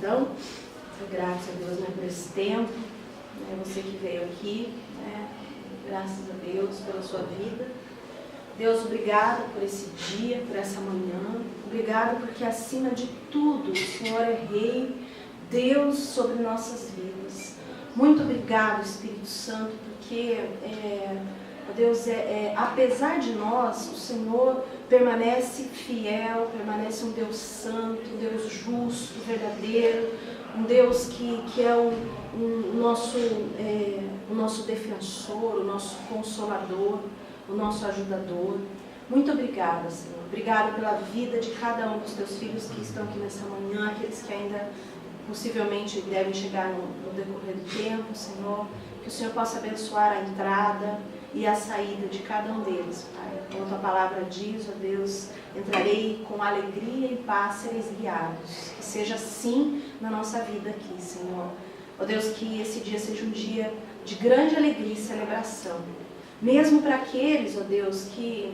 gratidão, graças a Deus, né, por esse tempo, né, você que veio aqui, né, graças a Deus pela sua vida. Deus, obrigado por esse dia, por essa manhã, obrigado porque acima de tudo o Senhor é Rei, Deus sobre nossas vidas. Muito obrigado, Espírito Santo, porque, Deus, apesar de nós, o Senhor permanece fiel, permanece um Deus santo, um Deus justo, verdadeiro, um Deus que é o nosso defensor, o nosso consolador, o nosso ajudador. Muito obrigada, Senhor. Obrigada pela vida de cada um dos teus filhos que estão aqui nessa manhã, aqueles que ainda possivelmente devem chegar no decorrer do tempo, Senhor. Que o Senhor possa abençoar a entrada e a saída de cada um deles, Pai. Como a tua palavra diz, ó Deus, entrarei com alegria e paz, sereis guiados. Que seja assim na nossa vida aqui, Senhor. Ó Deus, que esse dia seja um dia de grande alegria e celebração. Mesmo para aqueles, ó Deus, que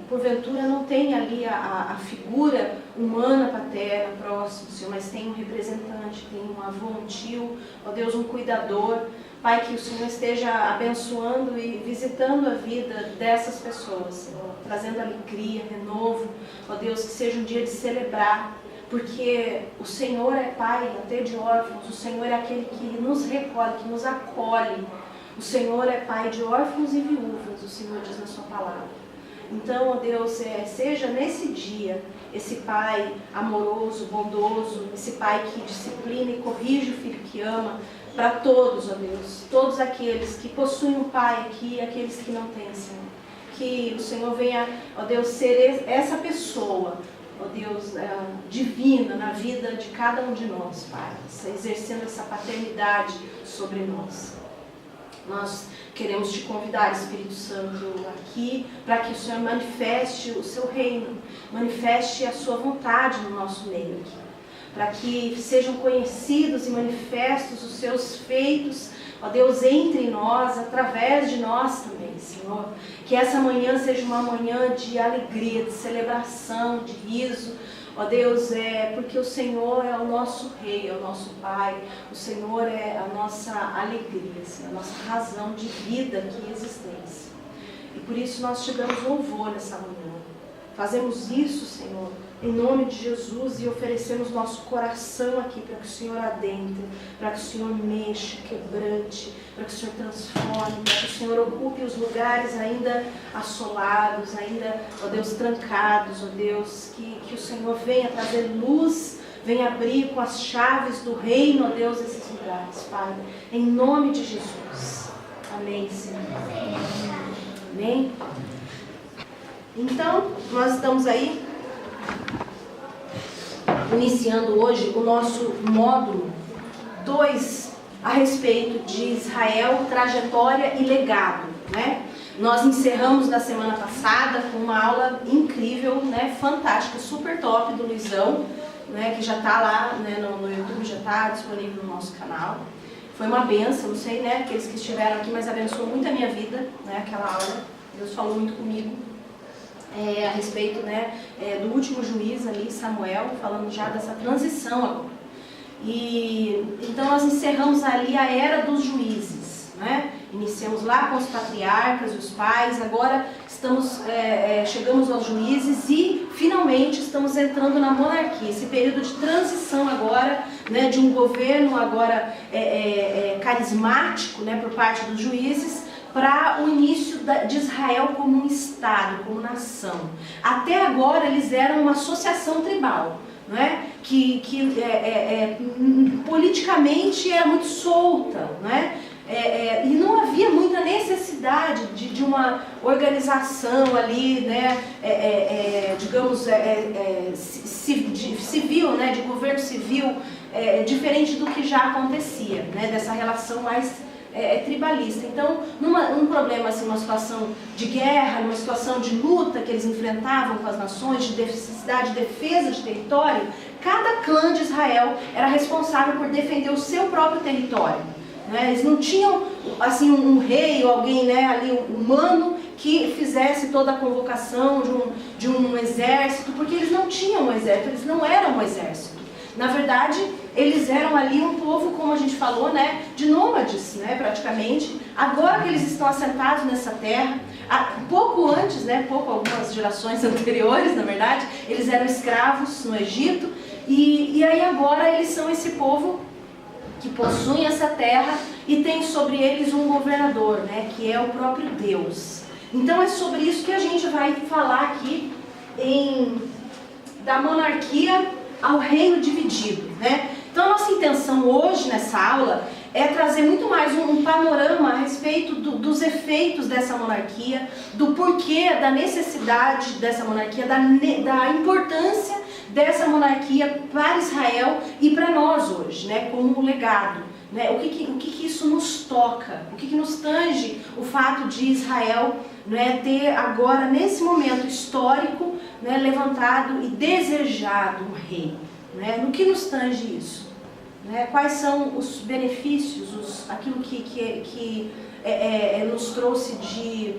porventura não tem ali a figura humana paterna próximo, Senhor, mas tem um representante, tem um avô, um tio, ó Deus, um cuidador. Pai, que o Senhor esteja abençoando e visitando a vida dessas pessoas, Senhor, trazendo alegria, renovo. Ó Deus, que seja um dia de celebrar, porque o Senhor é Pai até de órfãos, o Senhor é aquele que nos recolhe, que nos acolhe. O Senhor é Pai de órfãos e viúvas, o Senhor diz na sua palavra. Então, ó Deus, seja nesse dia esse Pai amoroso, bondoso, esse Pai que disciplina e corrige o filho que ama, para todos, ó Deus, todos aqueles que possuem um Pai aqui e aqueles que não têm, Senhor. Que o Senhor venha, ó Deus, ser essa pessoa, ó Deus, divina na vida de cada um de nós, Pai, exercendo essa paternidade sobre nós. Nós queremos te convidar, Espírito Santo, aqui, para que o Senhor manifeste o seu reino, manifeste a sua vontade no nosso meio aqui, para que sejam conhecidos e manifestos os seus feitos, ó Deus, entre nós, através de nós também, Senhor. Que essa manhã seja uma manhã de alegria, de celebração, de riso, ó Deus, porque o Senhor é o nosso Rei, é o nosso Pai, o Senhor é a nossa alegria, Senhor, a nossa razão de vida aqui e existência. E por isso nós te damos louvor nessa manhã. Fazemos isso, Senhor, em nome de Jesus, e oferecemos nosso coração aqui para que o Senhor adentre, para que o Senhor mexa, quebrante, para que o Senhor transforme, para que o Senhor ocupe os lugares ainda assolados, ainda, ó Deus, trancados, ó Deus, que o Senhor venha trazer luz, venha abrir com as chaves do reino, ó Deus, esses lugares, Pai, em nome de Jesus. Amém, Senhor. Amém. Então, nós estamos aí iniciando hoje o nosso módulo 2 a respeito de Israel, trajetória e legado, né? Nós encerramos na semana passada com uma aula incrível, né? Fantástica, super top do Luizão, né? Que já está lá, né? no YouTube, já está disponível no nosso canal. Foi uma benção, não sei, né? Aqueles que estiveram aqui, mas abençoou muito a minha vida, né? Aquela aula, Deus falou muito comigo. A respeito, né, do último juiz ali, Samuel, falando já dessa transição agora. E então nós encerramos ali a era dos juízes, né? Iniciamos lá com os patriarcas, os pais, agora chegamos aos juízes e finalmente estamos entrando na monarquia, esse período de transição agora, né, de um governo agora carismático, né, por parte dos juízes, para o início de Israel como um Estado, como nação. Até agora eles eram uma associação tribal, não é? que politicamente era muito solta, não é? E não havia muita necessidade de uma organização ali, né? Digamos, civil, né? De governo civil, diferente do que já acontecia, né? Dessa relação mais tribalista. Então, num problema assim, uma situação de guerra, numa situação de luta que eles enfrentavam com as nações, de necessidade de defesa de território, cada clã de Israel era responsável por defender o seu próprio território, né? Eles não tinham assim um rei ou alguém, né, ali humano que fizesse toda a convocação de um exército, porque eles não tinham um exército, eles não eram um exército. Na verdade, eles eram ali um povo, como a gente falou, né, de nômades, né, praticamente. Agora que eles estão assentados nessa terra, pouco antes, né, algumas gerações anteriores, na verdade, eles eram escravos no Egito, e aí agora eles são esse povo que possuem essa terra e tem sobre eles um governador, né, que é o próprio Deus. Então é sobre isso que a gente vai falar aqui, da monarquia ao reino dividido, né? Então a nossa intenção hoje nessa aula é trazer muito mais um panorama a respeito dos efeitos dessa monarquia, do porquê, da necessidade dessa monarquia, da importância dessa monarquia para Israel e para nós hoje, né, como um legado. Né? O que isso nos toca, o que nos tange o fato de Israel, né, ter agora, nesse momento histórico, né, levantado e desejado um rei. Né? No que nos tange isso? Né? Quais são os benefícios, aquilo que nos trouxe de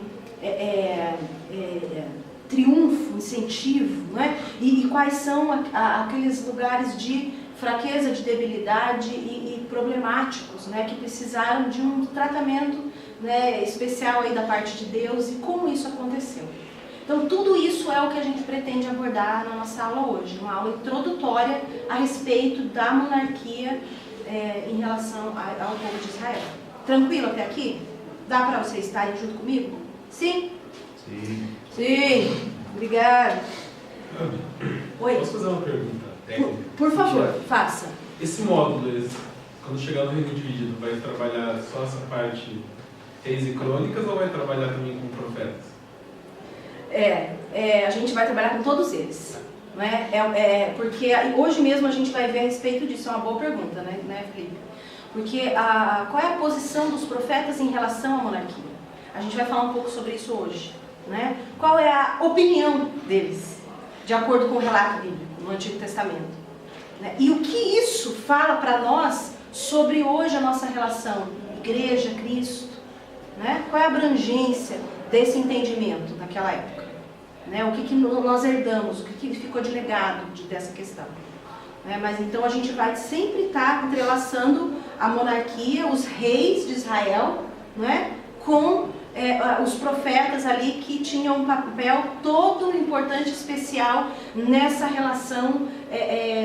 triunfo, incentivo, né? E quais são aqueles lugares de fraqueza, de debilidade e problemáticos, né? Que precisaram de um tratamento, né, especial aí da parte de Deus, e como isso aconteceu. Então tudo isso é o que a gente pretende abordar na nossa aula hoje, uma aula introdutória a respeito da monarquia em relação ao povo de Israel. Tranquilo até aqui? Dá para vocês estarem junto comigo? Sim? Sim. Sim, obrigada. Oi? Posso fazer uma pergunta técnica? Por favor, faça. Esse módulo, quando chegar no reino dividido, vai trabalhar só essa parte reis e crônicas ou vai trabalhar também com profetas? A gente vai trabalhar com todos eles. Não é? Porque hoje mesmo a gente vai ver a respeito disso. É uma boa pergunta, né, Felipe? Porque qual é a posição dos profetas em relação à monarquia? A gente vai falar um pouco sobre isso hoje. Né? Qual é a opinião deles, de acordo com o relato bíblico no Antigo Testamento? Né? E o que isso fala para nós sobre hoje a nossa relação Igreja, Cristo? Né? Qual é a abrangência desse entendimento naquela época? Né? O que nós herdamos, o que ficou de legado dessa questão? Né? Mas então a gente vai sempre estar entrelaçando a monarquia, os reis de Israel, né? Com os profetas ali que tinham um papel todo importante, especial nessa relação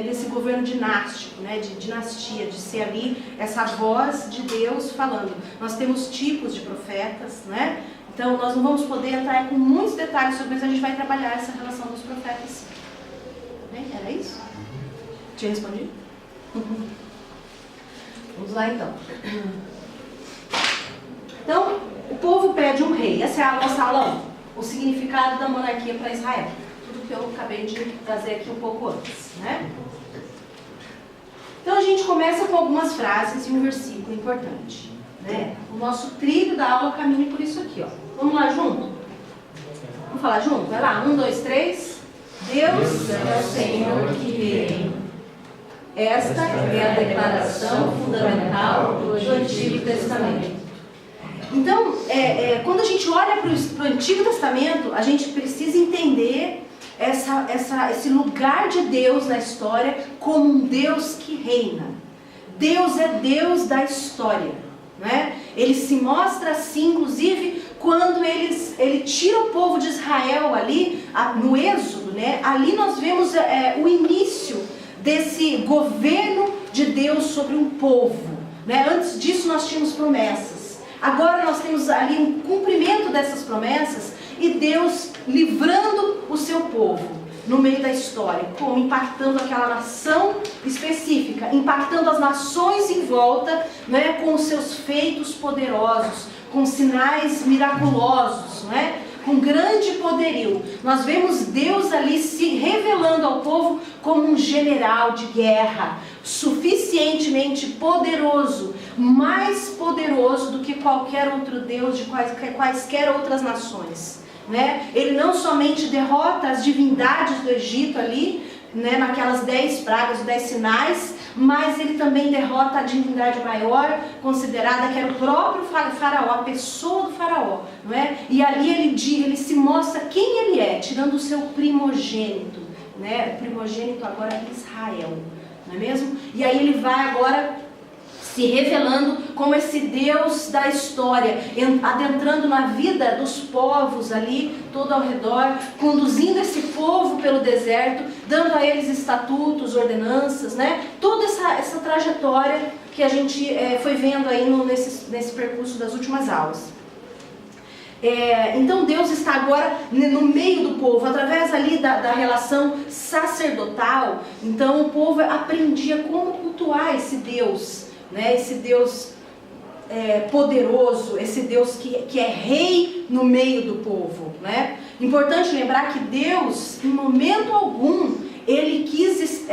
desse governo dinástico, né, de dinastia, de ser ali essa voz de Deus falando. Nós temos tipos de profetas, né? Então nós não vamos poder entrar com muitos detalhes sobre isso, a gente vai trabalhar essa relação dos profetas. Bem, era isso? Te respondi? Vamos lá então. Então, o povo pede um rei. Essa é a nossa aula 1. O significado da monarquia para Israel. Tudo que eu acabei de trazer aqui um pouco antes. Né? Então a gente começa com algumas frases e um versículo importante. Né? O nosso trilho da aula caminha por isso aqui. Ó. Vamos lá junto? Vamos falar junto? Vai lá. 1, 2, 3. Deus é o Senhor que reina. Esta é a declaração fundamental do Antigo Testamento. Então, quando a gente olha para o Antigo Testamento, a gente precisa entender esse lugar de Deus na história como um Deus que reina. Deus é Deus da história. Né? Ele se mostra assim, inclusive, quando ele tira o povo de Israel ali, no Êxodo, né? Ali nós vemos o início desse governo de Deus sobre um povo. Né? Antes disso nós tínhamos promessas. Agora nós temos ali um cumprimento dessas promessas e Deus livrando o seu povo no meio da história, como impactando aquela nação específica, impactando as nações em volta, né, com os seus feitos poderosos, com sinais miraculosos, né, com grande poderio. Nós vemos Deus ali se revelando ao povo como um general de guerra, suficientemente poderoso, mais poderoso do que qualquer outro Deus de quaisquer outras nações. Né? Ele não somente derrota as divindades do Egito ali, né, naquelas 10 pragas, os 10 sinais, mas ele também derrota a divindade maior, considerada que era o próprio faraó, a pessoa do faraó. Não é? E ali ele se mostra quem ele é, tirando o seu primogênito. Né? O primogênito agora é Israel. não é mesmo? E aí ele vai agora se revelando como esse Deus da história, adentrando na vida dos povos ali, todo ao redor, conduzindo esse povo pelo deserto, dando a eles estatutos, ordenanças, né? Toda essa trajetória que a gente foi vendo aí nesse percurso das últimas aulas. Então Deus está agora no meio do povo, através ali da relação sacerdotal. Então o povo aprendia como cultuar esse Deus, né? Esse Deus poderoso, esse Deus que é rei no meio do povo, né? Importante lembrar que Deus, em momento algum, Ele quis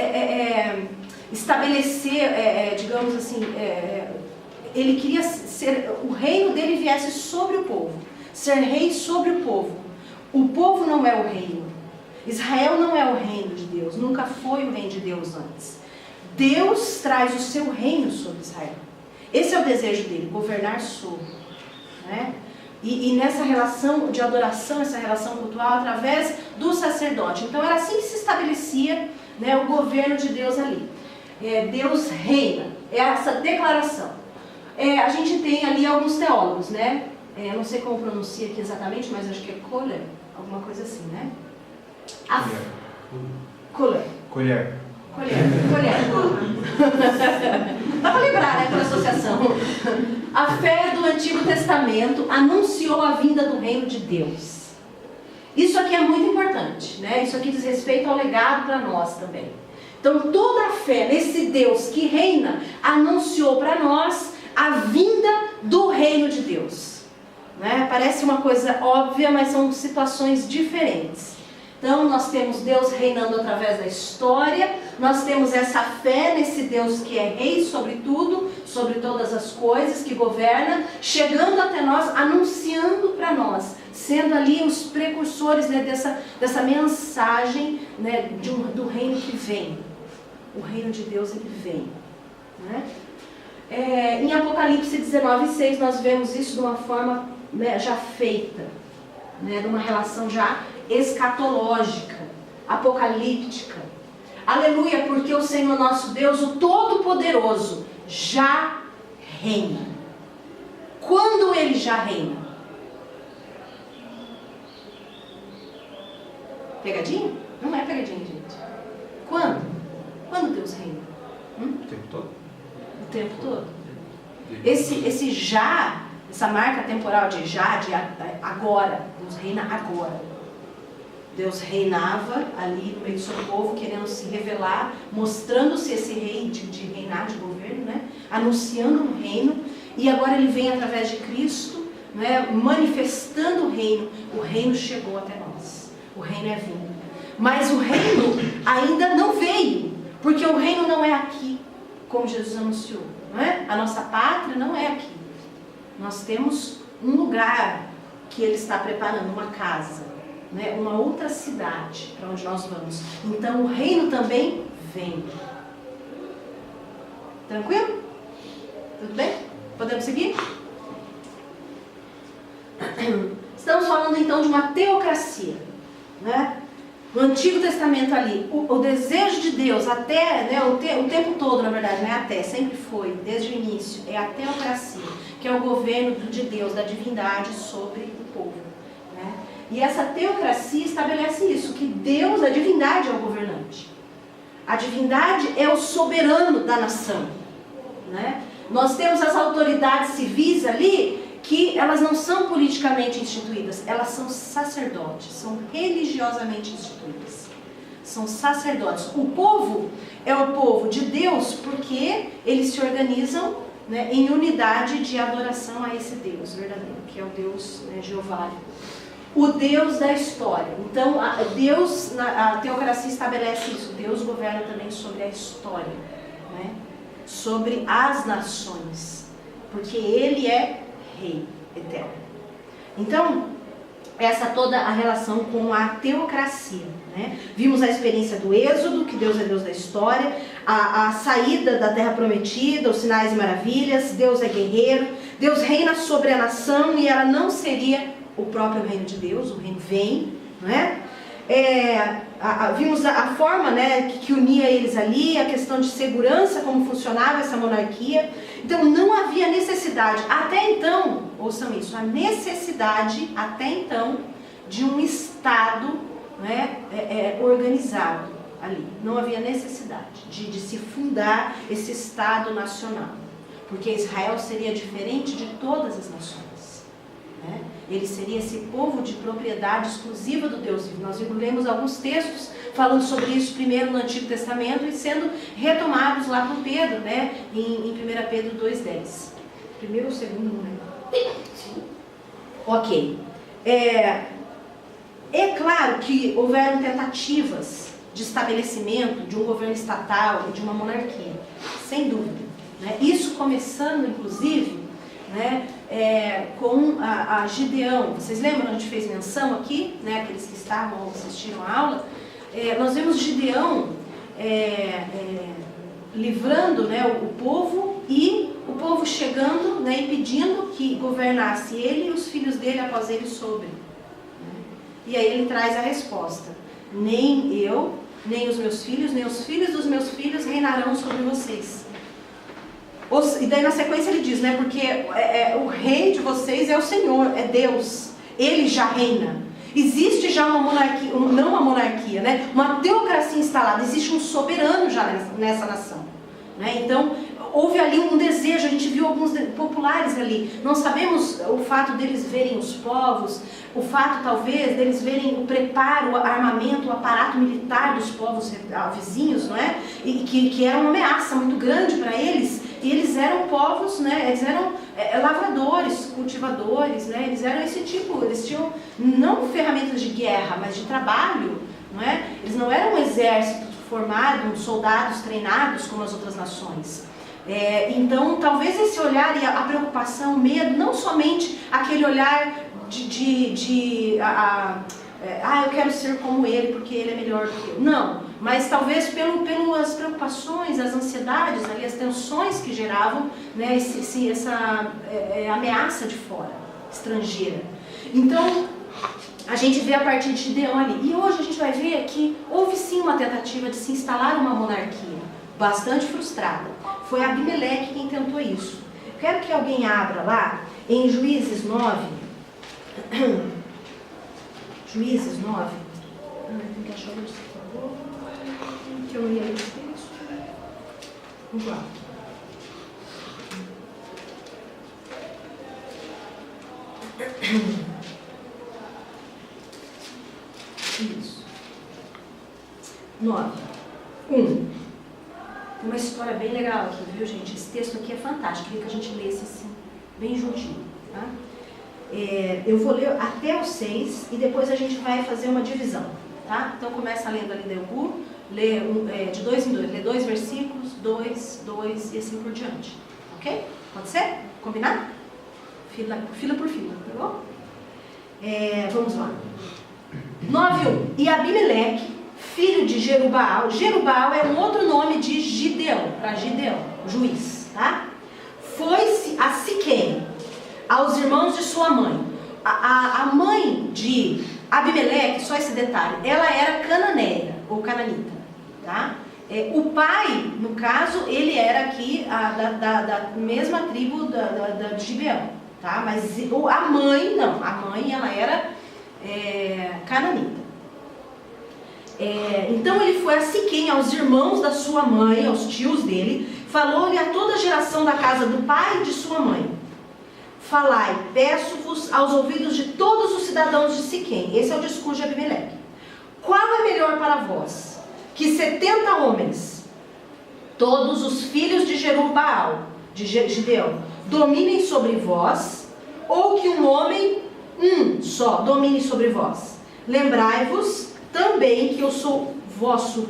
estabelecer, digamos assim, Ele queria o reino dele viesse sobre o povo. Ser rei sobre o povo. O povo não é o reino. Israel não é o reino de Deus. Nunca foi o reino de Deus antes. Deus traz o seu reino sobre Israel. Esse é o desejo dele, governar sobre, né? E nessa relação de adoração, essa relação cultural, através do sacerdote. Então era assim que se estabelecia, né, o governo de Deus ali. Deus reina. É essa declaração. A gente tem ali alguns teólogos, né? Não sei como pronuncia aqui exatamente, mas acho que é Kohler, alguma coisa assim, né? Colher. Dá para lembrar, né, por associação. A fé do Antigo Testamento anunciou a vinda do reino de Deus. Isso aqui é muito importante, né? Isso aqui diz respeito ao legado para nós também. Então toda a fé nesse Deus que reina anunciou para nós a vinda do reino de Deus. Né? Parece uma coisa óbvia, mas são situações diferentes. Então nós temos Deus reinando através da história, nós temos essa fé nesse Deus que é rei sobre tudo, sobre todas as coisas, que governa, chegando até nós, anunciando para nós, sendo ali os precursores, né, dessa mensagem, né, do reino que vem. O reino de Deus, ele vem. Né? Em Apocalipse 19:6 nós vemos isso de uma forma, né, já feita, né, de uma relação já escatológica, apocalíptica. Aleluia, porque o Senhor nosso Deus, o Todo-Poderoso, já reina. Quando Ele já reina? Pegadinha? Não é pegadinha, gente. Quando? Quando Deus reina? O tempo todo. O tempo todo. Esse já, essa marca temporal de já, de agora. Deus reina agora. Deus reinava ali no meio do seu povo, querendo se revelar, mostrando-se esse rei de reinar, de governo, né? Anunciando um reino. E agora ele vem através de Cristo, né? Manifestando o reino. O reino chegou até nós. O reino é vindo. Mas o reino ainda não veio, porque o reino não é aqui, como Jesus anunciou. Não é? A nossa pátria não é aqui. Nós temos um lugar que Ele está preparando, uma casa, né? Uma outra cidade para onde nós vamos. Então o reino também vem. Tranquilo? Tudo bem? Podemos seguir? Estamos falando então de uma teocracia, né? No Antigo Testamento ali, o desejo de Deus até, né, o tempo todo, na verdade, não é até, sempre foi, desde o início, é a teocracia, que é o governo de Deus, da divindade sobre o povo. Né? E essa teocracia estabelece isso, que Deus, a divindade é o governante. A divindade é o soberano da nação. Né? Nós temos as autoridades civis ali, que elas não são politicamente instituídas, elas são sacerdotes, são religiosamente instituídas. São sacerdotes. O povo é o povo de Deus porque eles se organizam, né, em unidade de adoração a esse Deus verdadeiro, que é o Deus, né, Jeová. O Deus da história. Então, a teocracia estabelece isso. Deus governa também sobre a história, né, sobre as nações, porque Ele é Rei eterno. Então, essa toda a relação com a teocracia. Né? Vimos a experiência do Êxodo, que Deus é Deus da história, a saída da terra prometida, os sinais e maravilhas, Deus é guerreiro, Deus reina sobre a nação e ela não seria o próprio reino de Deus, o reino vem. Não é? vimos a forma, né, que unia eles ali, a questão de segurança, como funcionava essa monarquia. Então não havia necessidade, até então, ouçam isso, a necessidade até então de um Estado, né, organizado ali. Não havia necessidade de se fundar esse Estado nacional, porque Israel seria diferente de todas as nações, né? Ele seria esse povo de propriedade exclusiva do Deus vivo. Nós lemos alguns textos falando sobre isso, primeiro no Antigo Testamento e sendo retomados lá por Pedro, né? Em 1 Pedro 2,10. Primeiro ou segundo, não lembro. Ok. É claro que houveram tentativas de estabelecimento de um governo estatal e de uma monarquia, sem dúvida, né? Isso começando, inclusive, né, com a Gideão. Vocês lembram? A gente fez menção aqui, né, aqueles que estavam ou assistiram a aula. Nós vimos Gideão livrando, né, o povo, e o povo chegando, né, e pedindo que governasse ele e os filhos dele após ele sobre. E aí ele traz a resposta: nem eu, nem os meus filhos, nem os filhos dos meus filhos reinarão sobre vocês. E daí na sequência ele diz, né, porque o rei de vocês é o Senhor, é Deus, ele já reina. Existe já uma monarquia, não uma monarquia, né, uma teocracia instalada, existe um soberano já nessa nação, né? Então houve ali um desejo, a gente viu alguns populares ali. Não sabemos o fato deles verem os povos, o fato talvez deles verem o preparo, o armamento, o aparato militar dos povos vizinhos, não é? E que era uma ameaça muito grande para eles. E eles eram povos, né? Eles eram lavradores, cultivadores, né? Eles eram esse tipo, eles tinham não ferramentas de guerra, mas de trabalho, não é? Eles não eram um exército formado, soldados treinados como as outras nações. Então, talvez esse olhar e a preocupação, o medo, não somente aquele olhar eu quero ser como ele porque ele é melhor do que eu. Não, mas talvez pelas preocupações, as ansiedades, ali, as tensões que geravam, né, essa ameaça de fora, estrangeira. Então, a gente vê a partir de Gideão ali. E hoje a gente vai ver que houve sim uma tentativa de se instalar uma monarquia, bastante frustrada. Foi Abimeleque quem tentou isso. Quero que alguém abra lá em Juízes 9. Juízes 9. Tem que achar o versículo, por favor. Que eu li esse texto. Vamos lá. Isso. 9. 1. Tem uma história bem legal aqui, viu, gente? Esse texto aqui é fantástico. Queria que a gente lesse assim, bem juntinho, tá? Eu vou ler até o 6 e depois a gente vai fazer uma divisão, tá? Então começa lendo ali Deugu, lê de 2 em 2, lê 2 versículos, 2, 2 e assim por diante, ok? Pode ser? Combinado? Fila por fila, tá bom? Vamos lá. 9:1. E Abimeleque, filho de Jerubaal. Jerubaal é um outro nome de Gideão, para Gideão, juiz, tá? Foi-se a Siquém, aos irmãos de sua mãe. A mãe de Abimeleque, só esse detalhe, ela era cananeia, ou cananita, tá? O pai, no caso, ele era aqui da mesma tribo de Gibeão, tá? Mas a mãe, não, a mãe ela era cananita. Então ele foi a Siquém, aos irmãos da sua mãe, aos tios dele, falou-lhe a toda a geração da casa do pai e de sua mãe: falai, peço-vos aos ouvidos de todos os cidadãos de Siquém. Esse é o discurso de Abimeleque. Qual é melhor para vós? Que 70 homens, todos os filhos de Jerubaal, de Gideão, dominem sobre vós, ou que um homem, só, domine sobre vós? Lembrai-vos também que eu sou vosso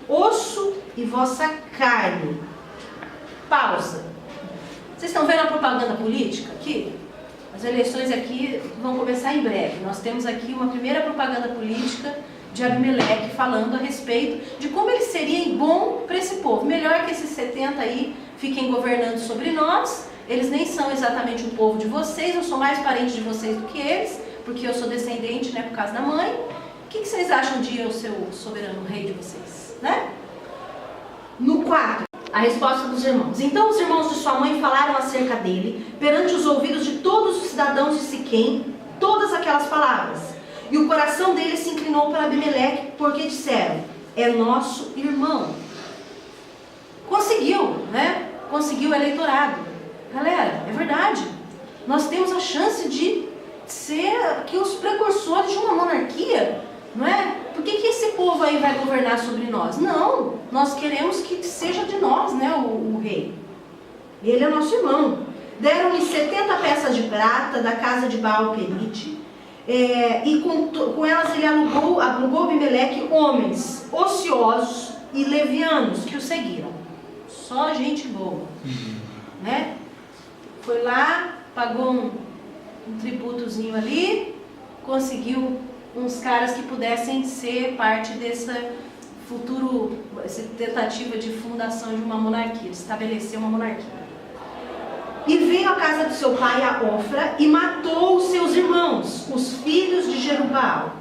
osso e vossa carne. Pausa. Vocês estão vendo a propaganda política aqui? As eleições aqui vão começar em breve. Nós temos aqui uma primeira propaganda política de Abimeleque falando a respeito de como ele seria bom para esse povo. Melhor que esses 70 aí fiquem governando sobre nós. Eles nem são exatamente o povo de vocês. Eu sou mais parente de vocês do que eles, porque eu sou descendente, né, por causa da mãe. que vocês acham de o seu soberano rei de vocês? Né? No 4, a resposta dos irmãos. Então os irmãos de sua mãe falaram acerca dele, perante os ouvidos de todos os cidadãos de Siquém, todas aquelas palavras. E o coração dele se inclinou para Abimeleque, porque disseram, é nosso irmão. Conseguiu, né? Conseguiu o eleitorado. Galera, é verdade. Nós temos a chance de ser aqui os precursores de uma monarquia, não é? Por que esse povo aí vai governar sobre nós? Não, nós queremos que seja de nós, né, o rei. Ele é nosso irmão. Deram-lhe 70 peças de prata da casa de Baal-Perite, e com elas ele alugou Abimeleque homens ociosos e levianos que o seguiram. Só gente boa, né? Foi lá, pagou um tributozinho ali, conseguiu uns caras que pudessem ser parte dessa essa tentativa de fundação de uma monarquia, de estabelecer uma monarquia. E veio à casa de seu pai, a Ofra, e matou os seus irmãos, os filhos de Jerubbaal,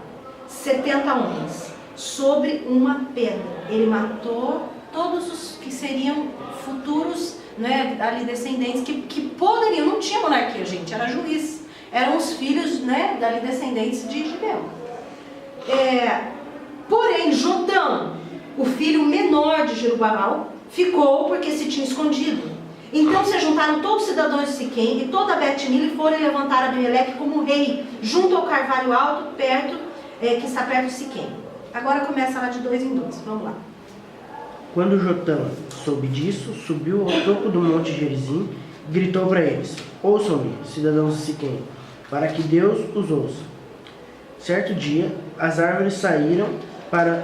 70 homens, sobre uma pedra. Ele matou todos os que seriam futuros, né, ali descendentes, que poderiam, não tinha monarquia, gente, era juiz. Eram os filhos, né, dali descendentes de Gibeão. Porém, Jotão, o filho menor de Jerubbaal, ficou porque se tinha escondido. Então se juntaram todos os cidadãos de Siquém e toda a Bet-Mila e foram levantar Abimeleque como rei, junto ao carvalho alto, que está perto de Siquém. Agora começa lá de 2 em 2, vamos lá. Quando Jotão soube disso, subiu ao topo do monte Gerizim e gritou para eles, ouçam-me, cidadãos de Siquém, para que Deus os ouça. Certo dia, as árvores saíram para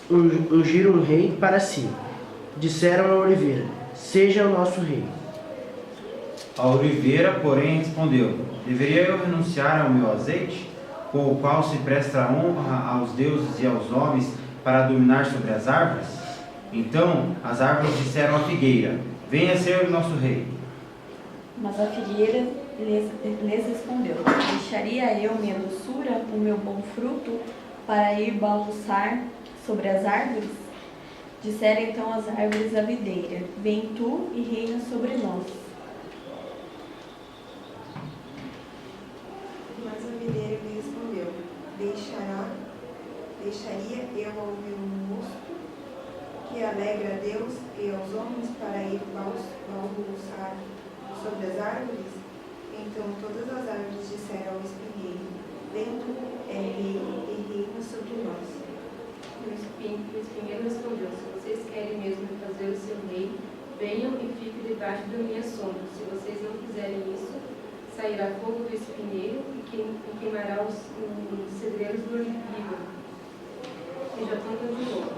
ungir um rei para si. Disseram a oliveira, seja o nosso rei. A oliveira, porém, respondeu, deveria eu renunciar ao meu azeite, com o qual se presta honra aos deuses e aos homens para dominar sobre as árvores? Então as árvores disseram à figueira, venha ser o nosso rei. Mas a figueira lhes respondeu, deixaria eu minha doçura, o meu bom fruto, para ir balançar sobre as árvores? Disseram então as árvores à videira, vem tu e reina sobre nós. Mas a videira lhe respondeu, deixaria eu ao meu mosto, que alegra a Deus e aos homens, para ir balançar sobre as árvores? Então todas as árvores disseram ao espinheiro, vem tu é rei e reina sobre nós. O espinheiro respondeu, se vocês querem mesmo fazer o seu rei, venham e fiquem debaixo da minha sombra. Se vocês não fizerem isso, sairá fogo do espinheiro e queimará os cedreiros do Líbano. E Jotão continuou,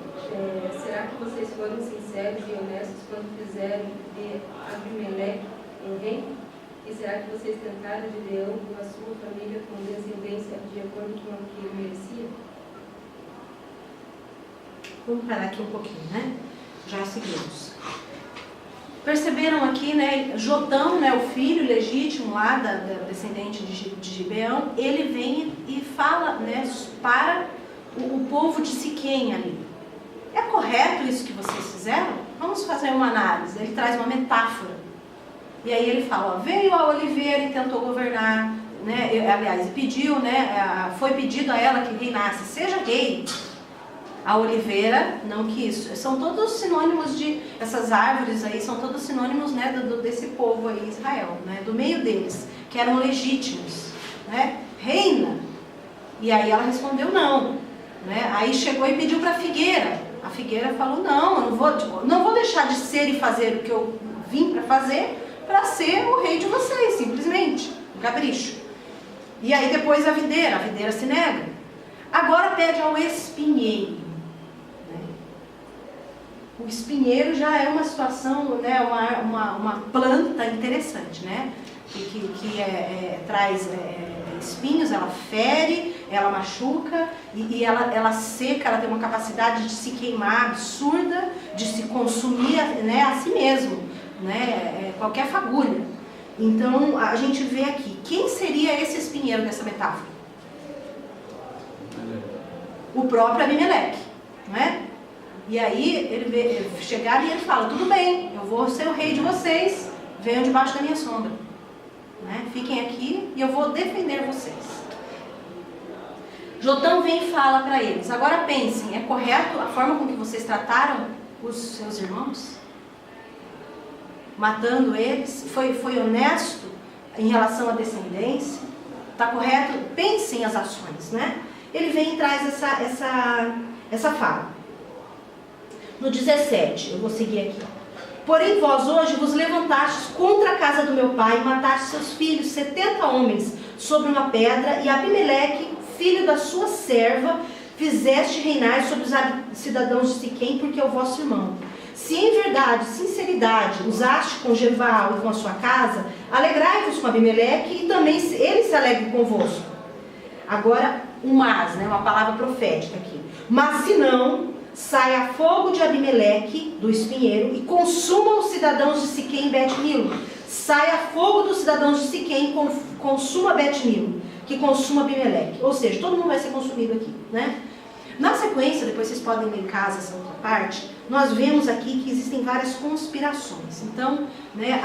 será que vocês foram sinceros e honestos quando fizeram de Abimeleque um rei? E será que vocês tentaram de Leão a sua família com descendência de acordo com o que ele merecia? Vamos parar aqui um pouquinho, né? Já seguimos. Perceberam aqui, né? Jotão, né, o filho legítimo lá da descendente de Gibeão, ele vem e fala, né, para o povo de Siquém ali. É correto isso que vocês fizeram? Vamos fazer uma análise. Ele traz uma metáfora. E aí ele fala, ó, veio a oliveira e tentou governar, né? Aliás, pediu, né? Foi pedido a ela que reinasse, seja rei. A oliveira não quis. São todos sinônimos de... Essas árvores aí são todos sinônimos, né, desse povo aí, Israel, né? Do meio deles, que eram legítimos, né? Reina. E aí ela respondeu não, né? Aí chegou e pediu para a figueira. A figueira falou, não, eu não vou deixar de ser e fazer o que eu vim para fazer, para ser o rei de vocês, simplesmente. Um capricho. E aí depois a videira se nega. Agora pede ao espinheiro. O espinheiro já é uma situação, né, uma planta interessante, né? Que traz espinhos, ela fere, ela machuca e ela seca, ela tem uma capacidade de se queimar absurda, de se consumir, né, a si mesmo, né? Qualquer fagulha. Então a gente vê aqui, quem seria esse espinheiro nessa metáfora? o próprio Abimeleque, não é? E aí ele chegaram e ele fala, tudo bem, eu vou ser o rei de vocês, venham debaixo da minha sombra, né? Fiquem aqui e eu vou defender vocês. Jotão vem e fala para eles, agora pensem, é correto a forma com que vocês trataram os seus irmãos? Matando eles, foi honesto em relação à descendência? Está correto? Pensem as ações, né? Ele vem e traz essa fala. No 17, eu vou seguir aqui. Porém vós hoje vos levantastes contra a casa do meu pai, e matastes seus filhos, 70 homens, sobre uma pedra, e Abimeleque, filho da sua serva, fizeste reinar sobre os cidadãos de Siquém, porque é o vosso irmão. Se em verdade, sinceridade, usaste com Jerubaal e com a sua casa, alegrai-vos com Abimeleque, e também ele se alegre convosco. Agora, mas, né, uma palavra profética aqui. Mas se não, saia fogo de Abimeleque, do espinheiro, e consuma os cidadãos de Siquém e Bet-Milo. Saia fogo dos cidadãos de Siquém e consuma Bet-Milo, que consuma Abimeleque. Ou seja, todo mundo vai ser consumido aqui, né? Na sequência, depois vocês podem ler em casa essa outra parte, nós vemos aqui que existem várias conspirações. Então, né,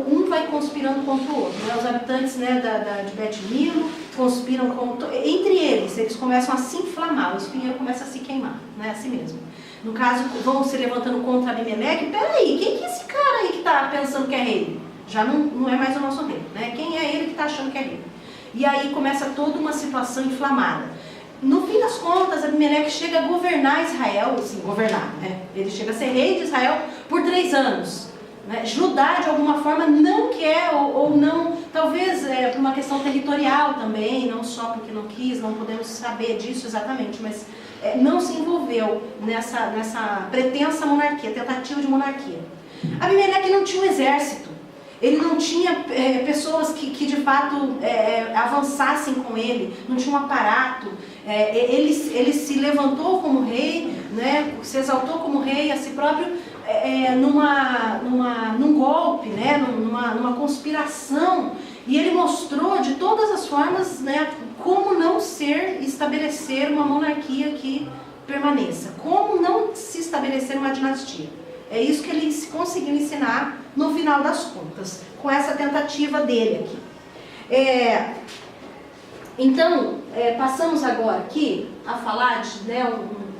um vai conspirando contra o outro. Né? Os habitantes, né, de Bet-Milo conspiram entre eles começam a se inflamar, o espinheiro começa a se queimar, né, assim mesmo. No caso, vão se levantando contra Abimeleque. Peraí, quem que é esse cara aí que está pensando que é rei? Já não é mais o nosso rei, né? Quem é ele que está achando que é rei? E aí começa toda uma situação inflamada. No fim das contas, Abimeleque chega a governar Israel, assim, né? Ele chega a ser rei de Israel por 3 anos. Né? Judá, de alguma forma, não quer, ou não, talvez por uma questão territorial também, não só porque não quis, não podemos saber disso exatamente, mas não se envolveu nessa pretensa monarquia, tentativa de monarquia. Abimeleque não tinha um exército. Ele não tinha pessoas que de fato avançassem com ele, não tinha um aparato. Ele se levantou como rei, né, se exaltou como rei a si próprio num golpe, né, numa conspiração. E ele mostrou de todas as formas, né, como não estabelecer uma monarquia que permaneça, como não se estabelecer uma dinastia. É isso que ele conseguiu ensinar no final das contas, com essa tentativa dele aqui. Então, passamos agora aqui a falar,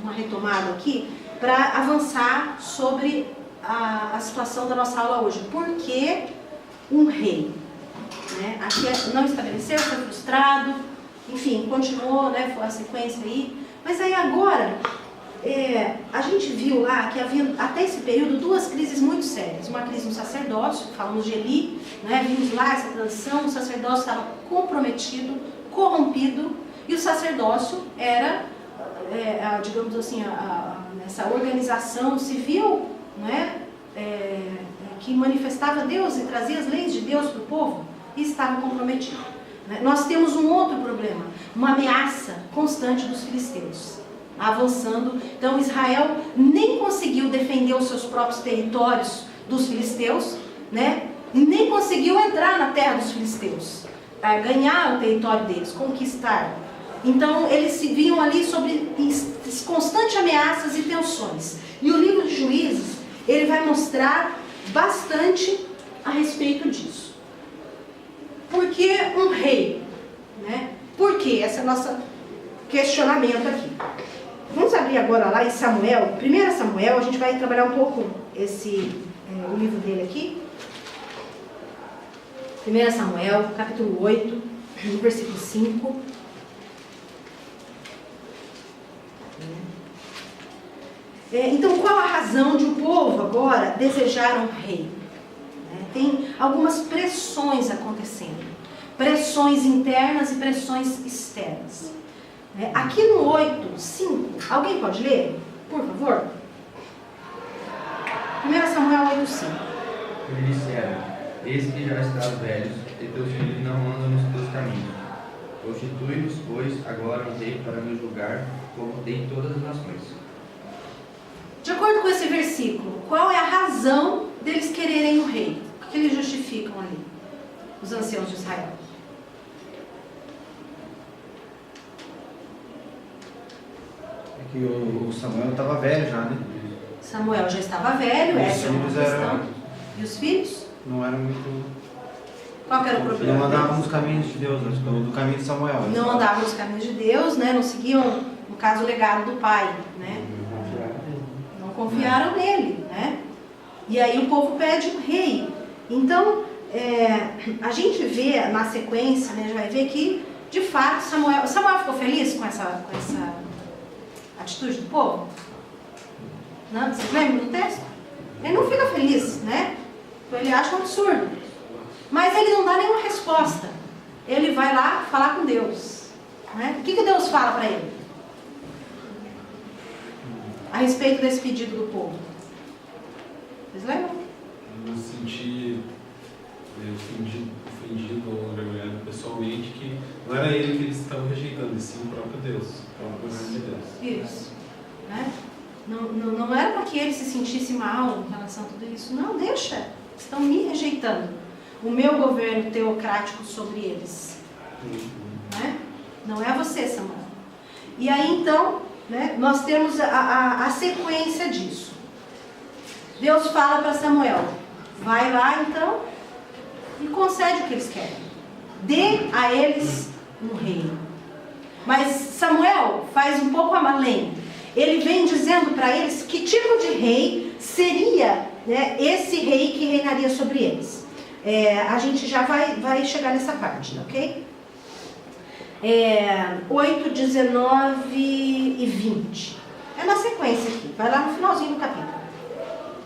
uma retomada aqui, para avançar sobre a situação da nossa aula hoje. Por que um rei? Né? Aqui não estabeleceu, foi frustrado, enfim, continuou, né, foi a sequência aí. Mas aí agora... a gente viu lá que havia, até esse período, 2 crises muito sérias. Uma crise no sacerdócio, falamos de Eli, né? Vimos lá essa transição, o sacerdócio estava comprometido, corrompido, e o sacerdócio era, digamos assim, essa organização civil, né? Que manifestava Deus e trazia as leis de Deus para o povo, e estava comprometido. Né? Nós temos um outro problema, uma ameaça constante dos filisteus. Avançando, então Israel nem conseguiu defender os seus próprios territórios dos filisteus, né? Nem conseguiu entrar na terra dos filisteus, ganhar o território deles, conquistar. Então eles se viam ali sob constantes ameaças e tensões. E o livro de Juízes, ele vai mostrar bastante a respeito disso. Por que um rei? Né? Por que? Esse é o nosso questionamento aqui. Vamos abrir agora lá em Samuel, 1 Samuel, a gente vai trabalhar um pouco o livro dele aqui. 1 Samuel, capítulo 8, versículo 5. Então, qual a razão de o povo agora desejar um rei? Tem algumas pressões acontecendo. Pressões internas e pressões externas. Aqui no 8:5, alguém pode ler, por favor? 1 Samuel 8:5. Eles disseram: eis que já estás velhos, e teus filhos não andam nos teus caminhos. Constitui-nos, pois, agora um rei para nos julgar, como tem todas as nações. De acordo com esse versículo, qual é a razão deles quererem um rei? O que eles justificam ali, os anciãos de Israel? E o Samuel estava velho já, né? Samuel já estava velho, essa é uma questão. E os filhos? Não eram muito... Qual que era o problema? Não andavam nos caminhos de Deus, do caminho de Samuel. Não andavam nos caminhos de Deus, né? Não seguiam, no caso, o legado do pai, né? Não confiaram nele, né? E aí o povo pede um rei. Então, a gente vê na sequência, né? A gente vai ver que, de fato, Samuel ficou feliz com essa atitude do povo? Não? Vocês lembram do texto? Ele não fica feliz, né? Ele acha um absurdo. Mas ele não dá nenhuma resposta. Ele vai lá falar com Deus, né? O que Deus fala para ele? A respeito desse pedido do povo. Vocês lembram? Eu me senti ofendido ou envergonhado pessoalmente, que não era ele que eles estavam rejeitando, e sim o próprio Deus, o próprio governo de Deus. Isso. Né? Não era para que ele se sentisse mal em relação a tudo isso. Não, deixa. Estão me rejeitando. O meu governo teocrático sobre eles. Né? Não é você, Samuel. E aí então, né, nós temos a sequência disso. Deus fala para Samuel, vai lá então e concede o que eles querem. Dê a eles um rei. Mas Samuel faz um pouco além. Ele vem dizendo para eles que tipo de rei seria, né, esse rei que reinaria sobre eles. A gente já vai chegar nessa parte, ok? 8, 19 e 20. É na sequência aqui, vai lá no finalzinho do capítulo.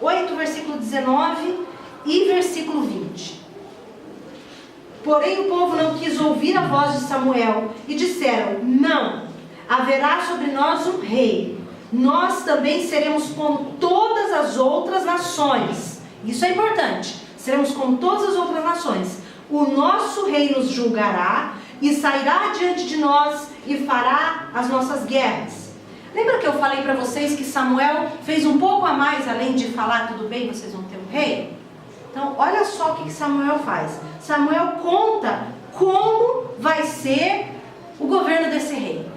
8, versículo 19 e versículo 20. Porém o povo não quis ouvir a voz de Samuel e disseram, não, haverá sobre nós um rei. Nós também seremos como todas as outras nações. Isso é importante. Seremos como todas as outras nações. O nosso rei nos julgará e sairá diante de nós e fará as nossas guerras. Lembra que eu falei para vocês que Samuel fez um pouco a mais, além de falar, tudo bem, vocês vão ter um rei? Então, olha só o que Samuel faz. Samuel conta como vai ser o governo desse rei.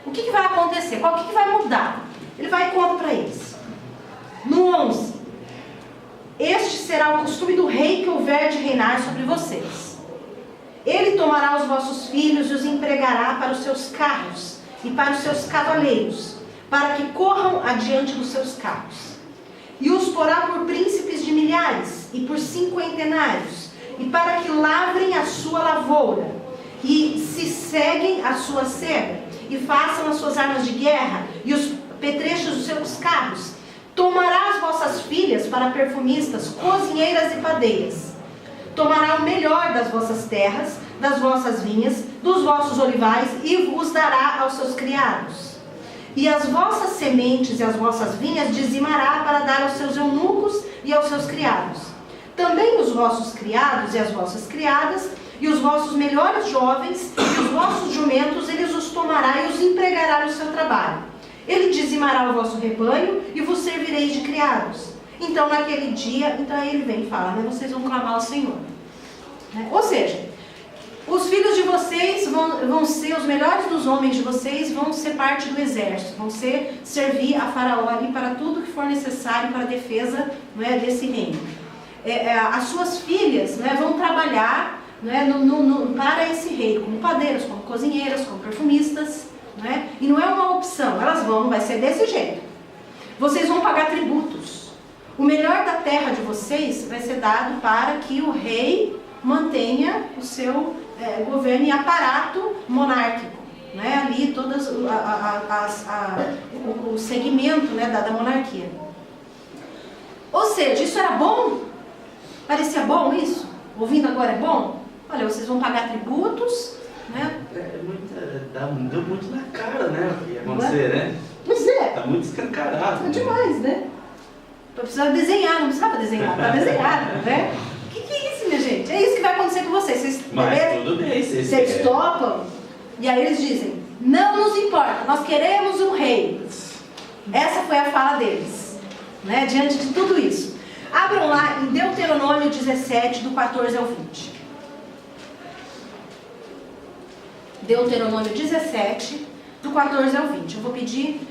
O que vai acontecer? O que vai mudar? Ele vai e conta para eles. No 11. Este será o costume do rei que houver de reinar sobre vocês. Ele tomará os vossos filhos e os empregará para os seus carros e para os seus cavaleiros, para que corram adiante dos seus carros. E os porá por príncipes de milhares e por cinquentenários, e para que lavrem a sua lavoura, e se seguem a sua cega, e façam as suas armas de guerra, e os petrechos dos seus carros. Tomará as vossas filhas para perfumistas, cozinheiras e padeiras. Tomará o melhor das vossas terras, das vossas vinhas, dos vossos olivais, e os dará aos seus criados. E as vossas sementes e as vossas vinhas dizimará para dar aos seus eunucos e aos seus criados. Também os vossos criados e as vossas criadas, e os vossos melhores jovens, e os vossos jumentos, eles os tomará e os empregará no seu trabalho. Ele dizimará o vosso rebanho e vos servireis de criados. Então, naquele dia, aí ele vem e fala, né, vocês vão clamar ao Senhor. Né? Ou seja, os filhos de vocês vão ser, os melhores dos homens de vocês vão ser parte do exército, vão servir a Faraó ali para tudo que for necessário para a defesa, não é, desse reino. As suas filhas, né, vão trabalhar, né, para esse rei, como padeiras, como cozinheiras, como perfumistas. Né? E não é uma opção, elas vai ser desse jeito. Vocês vão pagar tributos. O melhor da terra de vocês vai ser dado para que o rei mantenha o seu governo e aparato monárquico. Né? Ali todas o segmento, né, da monarquia. Ou seja, isso era bom? Parecia bom isso? Ouvindo agora é bom? Olha, vocês vão pagar tributos, né? Deu muito na cara, né? O que ia acontecer, né? Pois é. Tá muito escancarado. É demais, né? Precisa desenhar, não precisava desenhar, tá desenhado, né? O que é isso, minha gente? É isso que vai acontecer com vocês. Mas tudo bem, vocês topam. E aí eles dizem, não nos importa, nós queremos um rei. Essa foi a fala deles, né? Diante de tudo isso. Abram lá em Deuteronômio 17, do 14 ao 20. Deuteronômio 17, do 14 ao 20. Eu vou pedir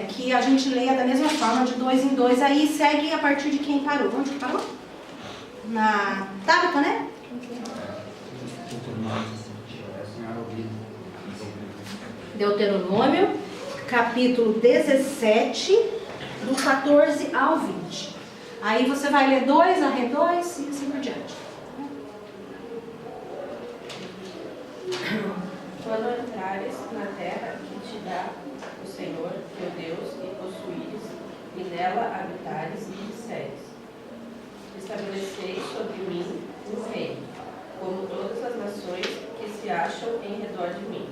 que a gente leia da mesma forma, de 2 em 2. Aí segue a partir de quem parou. Onde que parou? Na Tabata, né? Deuteronômio, capítulo 17, do 14 ao 20. Aí você vai ler 2, a 2 e assim por diante. Quando entrares na terra que te dá o Senhor, teu Deus, e possuíres, e nela habitares e disseres: estabeleceis sobre mim um rei, como todas as nações que se acham em redor de mim.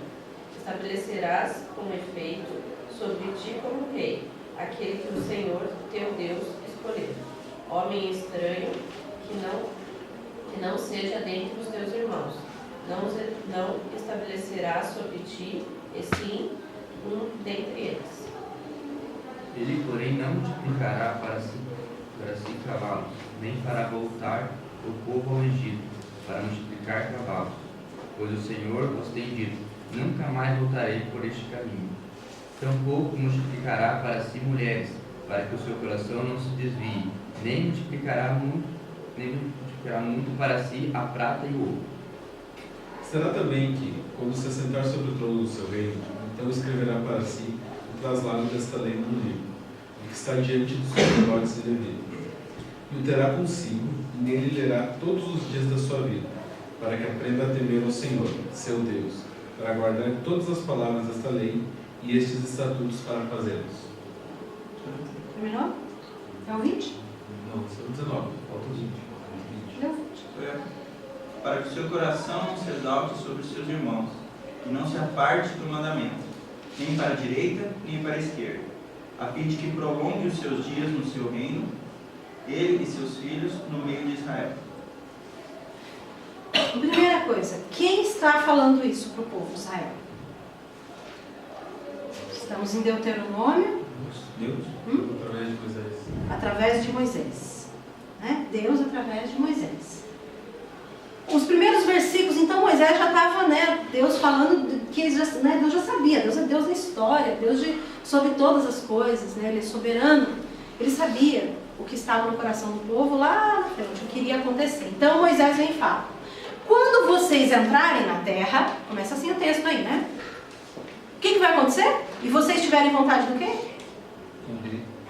Estabelecerás com efeito sobre ti como rei, aquele que o Senhor, teu Deus, escolher. Homem estranho, que não seja dentre os teus irmãos. Não estabelecerás sobre ti, e sim um dentre eles. Ele, porém, não multiplicará para si cavalos, nem fará voltar o povo ao Egito, para multiplicar cavalos. Pois o Senhor vos tem dito: nunca mais voltarei por este caminho. Tampouco multiplicará para si mulheres, para que o seu coração não se desvie, nem multiplicará muito para si a prata e o ouro. Será também que, quando se assentar sobre o trono do seu reino, então escreverá para si o traslado desta lei no livro, e que está diante dos sacerdotes e levitas. E o terá consigo, e nele lerá todos os dias da sua vida, para que aprenda a temer ao Senhor, seu Deus, para guardar todas as palavras desta lei e estes estatutos para fazê-los. Terminou? É o 20? Não, esse é o 19, falta o 20. É o 20. Para que o seu coração não se exalte sobre os seus irmãos, e não se aparte do mandamento, nem para a direita, nem para a esquerda, a fim de que prolongue os seus dias no seu reino, ele e seus filhos no meio de Israel. Primeira coisa, quem está falando isso para o povo de Israel? Estamos em Deuteronômio. Deus? Através de Moisés. Através de Moisés. Né? Deus através de Moisés. Os primeiros versículos, então Moisés já estava, né, Deus falando que Deus já sabia, Deus é Deus da história, Deus sobre todas as coisas, né, Ele é soberano, Ele sabia o que estava no coração do povo lá na frente, o que iria acontecer. Então Moisés vem e fala: quando vocês entrarem na terra, começa assim o texto aí, né? O que vai acontecer? E vocês tiverem vontade do quê?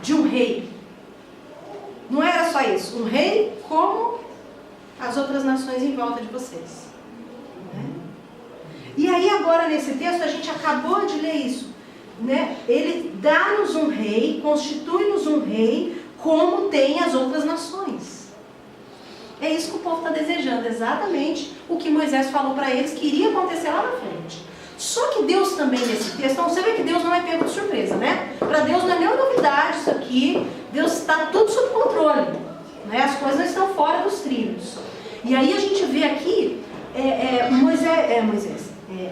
De um rei. Não era só isso, um rei como as outras nações em volta de vocês. Né? E aí agora nesse texto a gente acabou de ler isso. Né? Ele dá-nos um rei, constitui-nos um rei, como tem as outras nações. É isso que o povo está desejando, exatamente o que Moisés falou para eles que iria acontecer lá na frente. Só que Deus também nesse texto, então você vê que Deus não é pego de surpresa, né? Para Deus não é nenhuma novidade isso aqui, Deus está tudo sob controle, né? As coisas não estão fora dos trilhos. E aí a gente vê aqui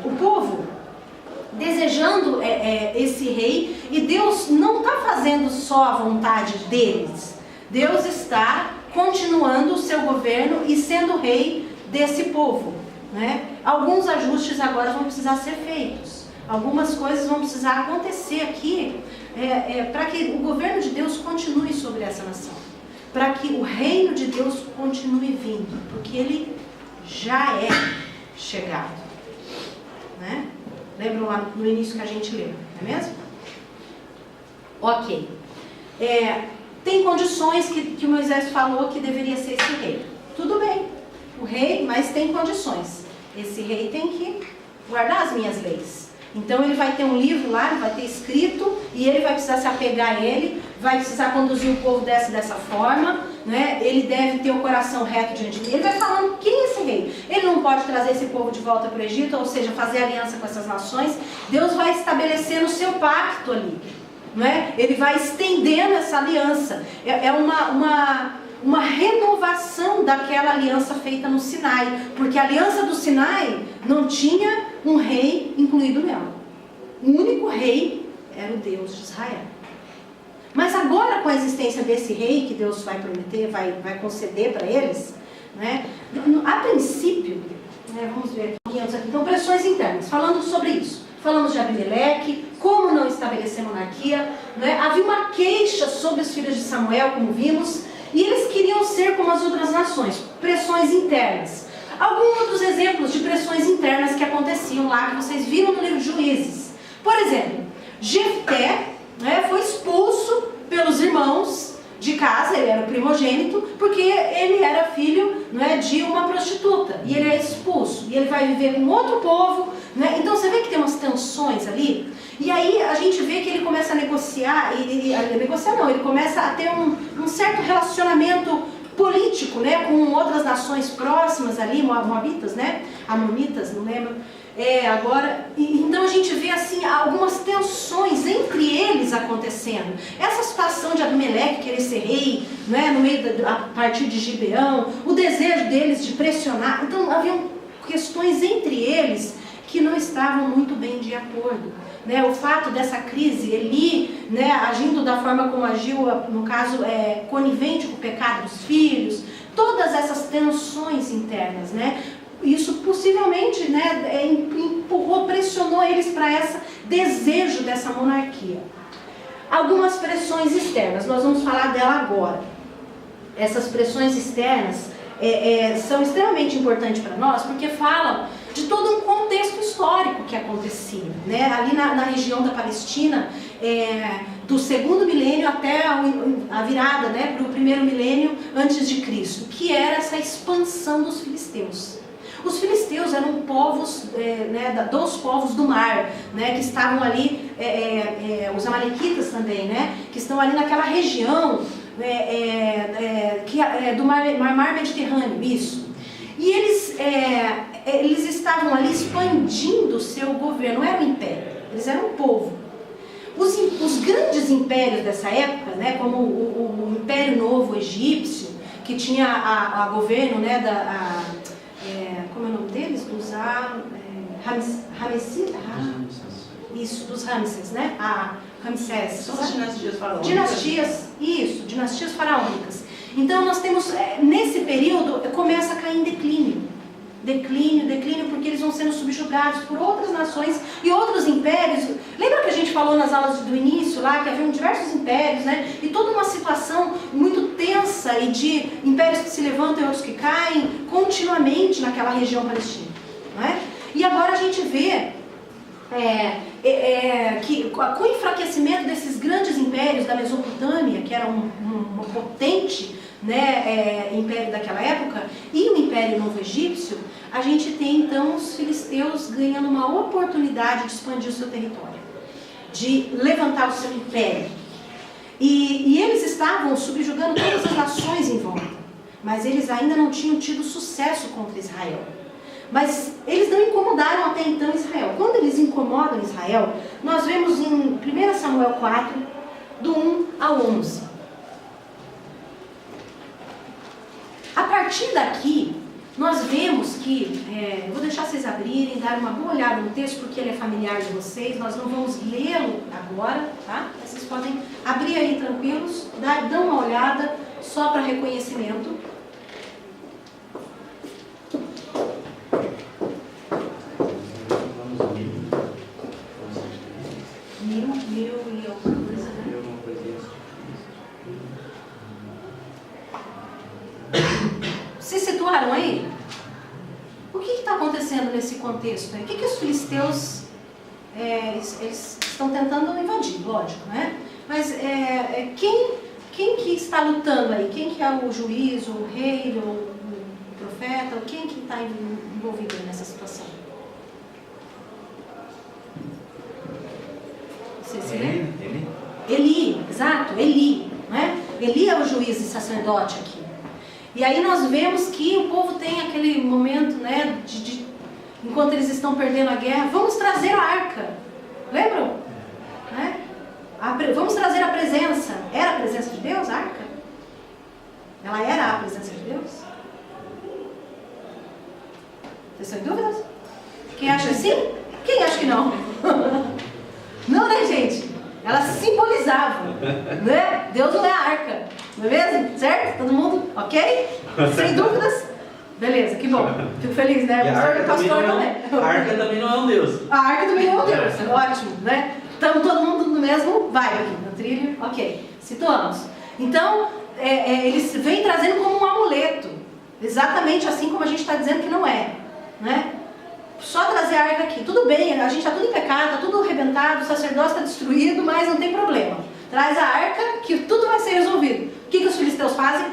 o povo desejando esse rei, e Deus não está fazendo só a vontade deles, Deus está continuando o seu governo e sendo rei desse povo. Né? Alguns ajustes agora vão precisar ser feitos, algumas coisas vão precisar acontecer aqui para que o governo de Deus continue sobre essa nação, para que o reino de Deus continue vindo, porque ele já é chegado. Né? Lembram lá no início que a gente leu, não é mesmo? Ok. Tem condições que Moisés falou que deveria ser esse rei. Tudo bem, o rei, mas tem condições. Esse rei tem que guardar as minhas leis. Então ele vai ter um livro lá, ele vai ter escrito, e ele vai precisar se apegar a ele, vai precisar conduzir o povo dessa forma, né? Ele deve ter o coração reto diante de mim. Ele vai falando quem é esse rei. Ele não pode trazer esse povo de volta para o Egito, ou seja, fazer aliança com essas nações. Deus vai estabelecendo o seu pacto ali. Né? Ele vai estendendo essa aliança. É uma renovação daquela aliança feita no Sinai, porque a aliança do Sinai não tinha um rei incluído nela. O único rei era o Deus de Israel. Mas agora, com a existência desse rei que Deus vai prometer, vai conceder para eles, né? A princípio, né, vamos ver aqui, então, pressões internas, falando sobre isso. Falamos de Abimeleque, como não estabelecer monarquia, né? Havia uma queixa sobre os filhos de Samuel, como vimos, e eles queriam ser como as outras nações, pressões internas. Alguns outros exemplos de pressões internas que aconteciam lá, que vocês viram no livro de Juízes. Por exemplo, Jefté, né, foi expulso pelos irmãos de casa, ele era o primogênito, porque ele era filho, né, de uma prostituta, e ele é expulso, e ele vai viver com outro povo, né? Então você vê que tem umas tensões ali, e aí a gente vê que ele começa a negociar, ele começa a ter um certo relacionamento político, né, com outras nações próximas ali, moabitas, né, amonitas, não lembro. Então a gente vê assim algumas tensões entre eles acontecendo. Essa situação de Abimeleque querer ser rei, né, no meio a partir de Gibeão, o desejo deles de pressionar. Então havia questões entre eles que não estavam muito bem de acordo. Né, o fato dessa crise, Eli, né, agindo da forma como agiu, no caso, conivente com o pecado dos filhos, todas essas tensões internas, né, isso possivelmente, né, empurrou, pressionou eles para esse desejo dessa monarquia. Algumas pressões externas, nós vamos falar dela agora. Essas pressões externas são extremamente importantes para nós, porque falam de todo um contexto histórico que acontecia, né? Ali na região da Palestina, do segundo milênio até a virada, né, para o primeiro milênio antes de Cristo, que era essa expansão dos filisteus. Os filisteus eram povos, né, dos povos do mar, né, que estavam ali, os amalequitas também, né, que estão ali naquela região do mar Mediterrâneo, isso. E eles estavam ali expandindo o seu governo, não era um império, eles eram um povo. Os grandes impérios dessa época, né, como o Império Novo Egípcio, que tinha a governo, né, como é o nome deles? Dos dos Ramsés, né? Ramsés. São as dinastias faraônicas. Dinastias faraônicas. Então nós temos, nesse período, começa a cair em declínio, porque eles vão sendo subjugados por outras nações e outros impérios. Lembra que a gente falou nas aulas do início lá, que haviam diversos impérios, né? E toda uma situação muito tensa e de impérios que se levantam e outros que caem continuamente naquela região palestina, não é? E agora a gente vê que com o enfraquecimento desses grandes impérios da Mesopotâmia, que era um potente, né, império daquela época, e o Império Novo Egípcio, a gente tem então os filisteus ganhando uma oportunidade de expandir o seu território, de levantar o seu império. E eles estavam subjugando todas as nações em volta, mas eles ainda não tinham tido sucesso contra Israel. Mas eles não incomodaram até então Israel. Quando eles incomodam Israel, nós vemos em 1 Samuel 4, do 1 ao 11. A partir daqui, nós vemos que, eu vou deixar vocês abrirem, dar uma boa olhada no texto, porque ele é familiar de vocês, nós não vamos lê-lo agora, tá? Vocês podem abrir aí tranquilos, dão uma olhada, só para reconhecimento. Mil e alguma coisa, né? Se situaram aí? O que está acontecendo nesse contexto aí? O que os filisteus eles estão tentando invadir, lógico, né? Mas quem que está lutando aí? Quem que é o juiz, o rei, o profeta? Quem que está envolvido nessa situação? Você se lembra? Eli, exato, Eli, né? Eli é o juiz e sacerdote aqui. E aí nós vemos que o povo tem aquele momento, né, enquanto eles estão perdendo a guerra, vamos trazer a arca. Lembram? Né? Vamos trazer a presença. Era a presença de Deus, a arca? Ela era a presença de Deus? Vocês estão em dúvidas? Quem acha que sim? Quem acha que não? Não, né, gente? Ela simbolizava, né? Deus não é a arca, não é mesmo? Certo? Todo mundo ok? Sem dúvidas? Beleza, que bom. Fico feliz, né? A arca também não é um Deus. A arca também não é um Deus, ótimo, né? Estamos todo mundo no mesmo vibe aqui, no trilho? Ok, situamos. Então, eles vêm trazendo como um amuleto, exatamente assim como a gente está dizendo que não é, né? Só trazer a arca aqui, tudo bem, a gente está tudo em pecado, está tudo arrebentado, o sacerdócio está destruído, mas não tem problema. Traz a arca que tudo vai ser resolvido. O que os filisteus fazem?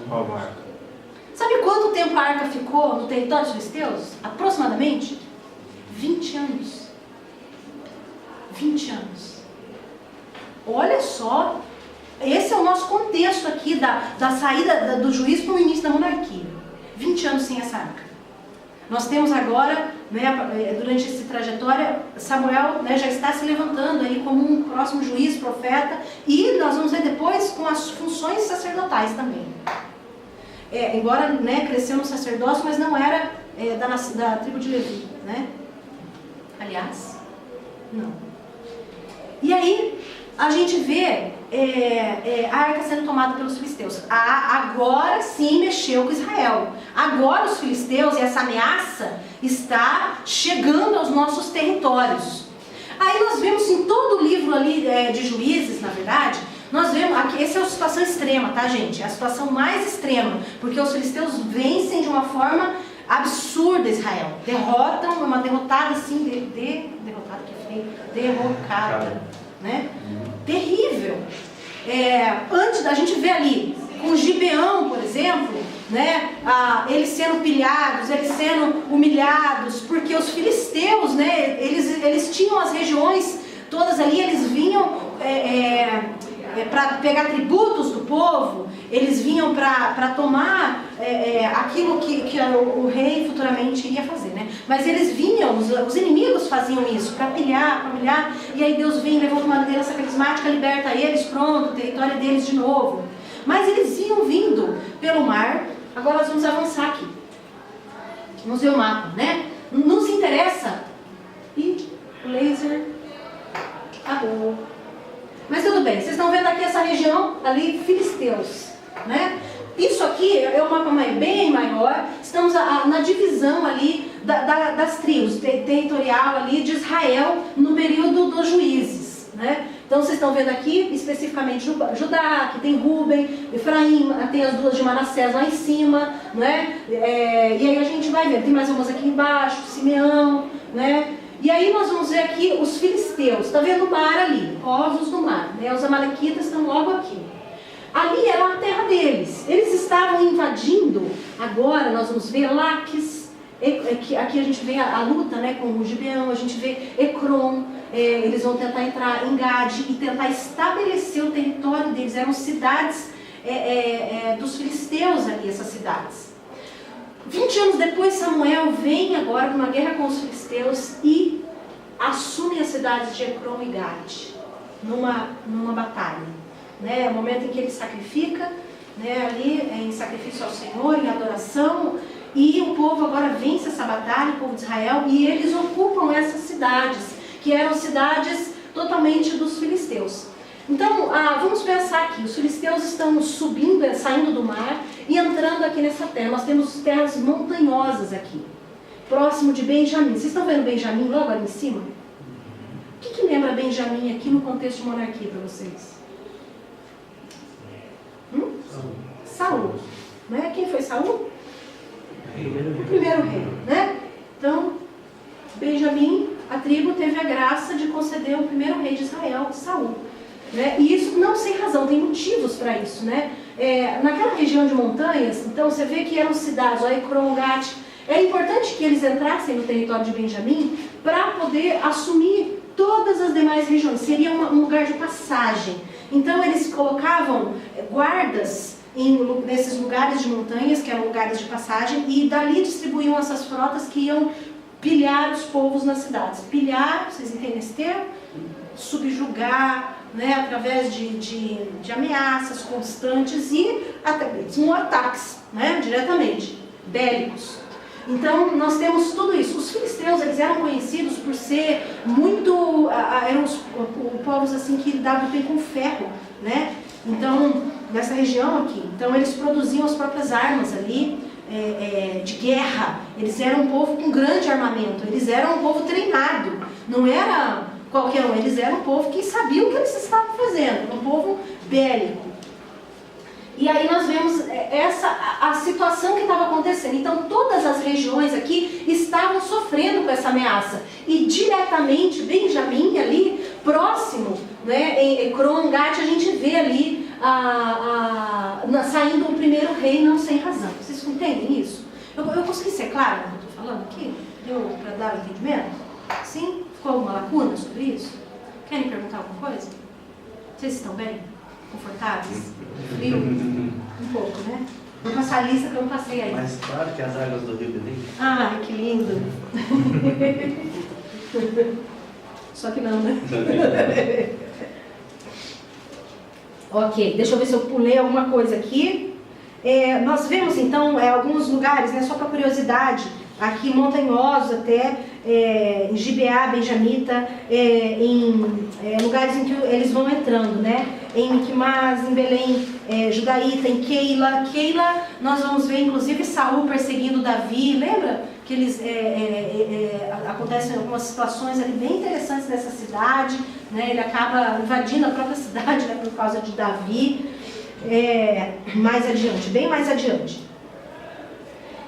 Rouba a arca. Sabe quanto tempo a arca ficou no território dos filisteus? Aproximadamente 20 anos. 20 anos. Olha só, esse é o nosso contexto aqui da saída do juízo para o início da monarquia. 20 anos sem essa arca. Nós temos agora, né, durante essa trajetória, Samuel, né, já está se levantando aí como um próximo juiz, profeta, e nós vamos ver depois com as funções sacerdotais também. Embora, né, cresceu no sacerdócio, mas não era da tribo de Levi, né? Aliás, não. E aí a gente vê a arca sendo tomada pelos filisteus. Agora sim mexeu com Israel. Agora os filisteus e essa ameaça está chegando aos nossos territórios. Aí nós vemos em todo o livro ali de Juízes, na verdade, nós vemos, aqui, essa é a situação extrema, tá, gente? É a situação mais extrema, porque os filisteus vencem de uma forma absurda Israel. Derrotam, uma derrotada assim, derrotada que feio, derrocada, né? Terrível. Antes, a gente vê ali, com Gibeão, por exemplo, né? Eles sendo pilhados, eles sendo humilhados, porque os filisteus, né? Eles tinham as regiões todas ali, eles vinham para pegar tributos do povo, eles vinham para tomar aquilo que o rei futuramente iria fazer, né? Mas eles vinham, os inimigos faziam isso, para pilhar, e aí Deus vem, levanta uma liderança carismática, liberta eles, pronto, o território deles de novo. Mas eles iam vindo pelo mar. Agora nós vamos avançar aqui. Vamos ver o mapa, né? Nos interessa. E o laser acabou. Mas tudo bem, vocês estão vendo aqui essa região ali, filisteus, né? Isso aqui é um mapa bem maior. Estamos na divisão ali das tribos, territorial ali de Israel no período dos juízes, né? Então vocês estão vendo aqui especificamente Judá, que tem Rúben, Efraim, tem as duas de Manassés lá em cima, né? E aí a gente vai ver, tem mais umas aqui embaixo, Simeão, né? E aí nós vamos ver aqui os filisteus, está vendo o mar ali, povos do mar, né? Os amalequitas estão logo aqui. Ali era a terra deles, eles estavam invadindo, agora nós vamos ver Laques, aqui a gente vê a luta, né, com o Gibeão, a gente vê Ecrom, eles vão tentar entrar em Gade e tentar estabelecer o território deles, eram cidades dos filisteus ali, essas cidades. 20 anos depois, Samuel vem agora numa guerra com os filisteus e assume as cidades de Ecrom e Gade, numa batalha. Né? É o momento em que ele sacrifica, né, ali em sacrifício ao Senhor, em adoração, e o povo agora vence essa batalha, o povo de Israel, e eles ocupam essas cidades, que eram cidades totalmente dos filisteus. Então, vamos pensar aqui, os filisteus estão subindo, saindo do mar e entrando aqui nessa terra. Nós temos terras montanhosas aqui, próximo de Benjamim. Vocês estão vendo Benjamim logo ali em cima? O que lembra Benjamim aqui no contexto de monarquia para vocês? Saul. Né? Quem foi Saul? O primeiro rei, né? Então, Benjamim, a tribo teve a graça de conceder o primeiro rei de Israel, Saul. Né? E isso não sem razão, tem motivos para isso, né? Naquela região de montanhas, então você vê que eram cidades, Ecrom, Gate. É importante que eles entrassem no território de Benjamim para poder assumir todas as demais regiões. Seria um lugar de passagem. Então eles colocavam guardas nesses lugares de montanhas, que eram lugares de passagem, e dali distribuíam essas frotas que iam pilhar os povos nas cidades. Pilhar, vocês entendem esse termo? Subjugar, né, através de ameaças constantes e até mesmo ataques, né, diretamente, bélicos. Então, nós temos tudo isso. Os filisteus, eles eram conhecidos por ser muito... eram os povos assim que lidavam bem com ferro, né? Então, nessa região aqui. Então, eles produziam as próprias armas ali, de guerra. Eles eram um povo com grande armamento. Eles eram um povo treinado. Não era qualquer um, eles eram um povo que sabia o que eles estavam fazendo, um povo bélico. E aí nós vemos a situação que estava acontecendo. Então todas as regiões aqui estavam sofrendo com essa ameaça. E diretamente, Benjamim ali, próximo, né, em Ecrón, Gate, a gente vê ali saindo um primeiro rei não sem razão. Vocês entendem isso? Eu consegui ser clara no que eu estou falando aqui? Deu para dar o entendimento? Sim? Ficou alguma lacuna sobre isso? Querem perguntar alguma coisa? Vocês estão bem? Confortáveis? Frio? Um pouco, né? Vou passar a lista que eu não passei aí. Mas claro que as águas do Rio Belém. Ai, que lindo! Só que não, né? Ok, deixa eu ver se eu pulei alguma coisa aqui. Nós vemos então alguns lugares, né, só para curiosidade, aqui montanhosos até, em Gibeá, Benjamita, em lugares em que eles vão entrando, né? Em Miquimás, em Belém, Judaíta, em Keila. Keila, nós vamos ver inclusive Saul perseguindo Davi, lembra? Que eles acontecem algumas situações ali bem interessantes dessa cidade, né? Ele acaba invadindo a própria cidade, né, por causa de Davi. Mais adiante, bem mais adiante.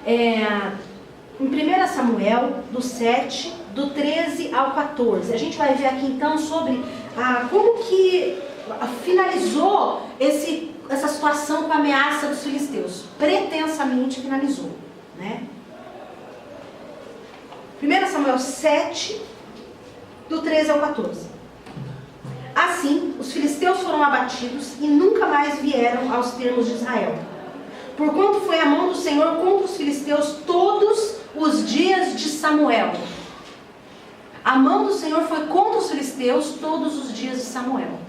Em 1 Samuel, do 7, do 13 ao 14. A gente vai ver aqui então sobre como que finalizou essa situação com a ameaça dos filisteus. Pretensamente finalizou, né? 1 Samuel 7, do 13 ao 14. Assim, os filisteus foram abatidos e nunca mais vieram aos termos de Israel. Porquanto foi a mão do Senhor contra os filisteus todos os dias de Samuel. A mão do Senhor foi contra os filisteus todos os dias de Samuel.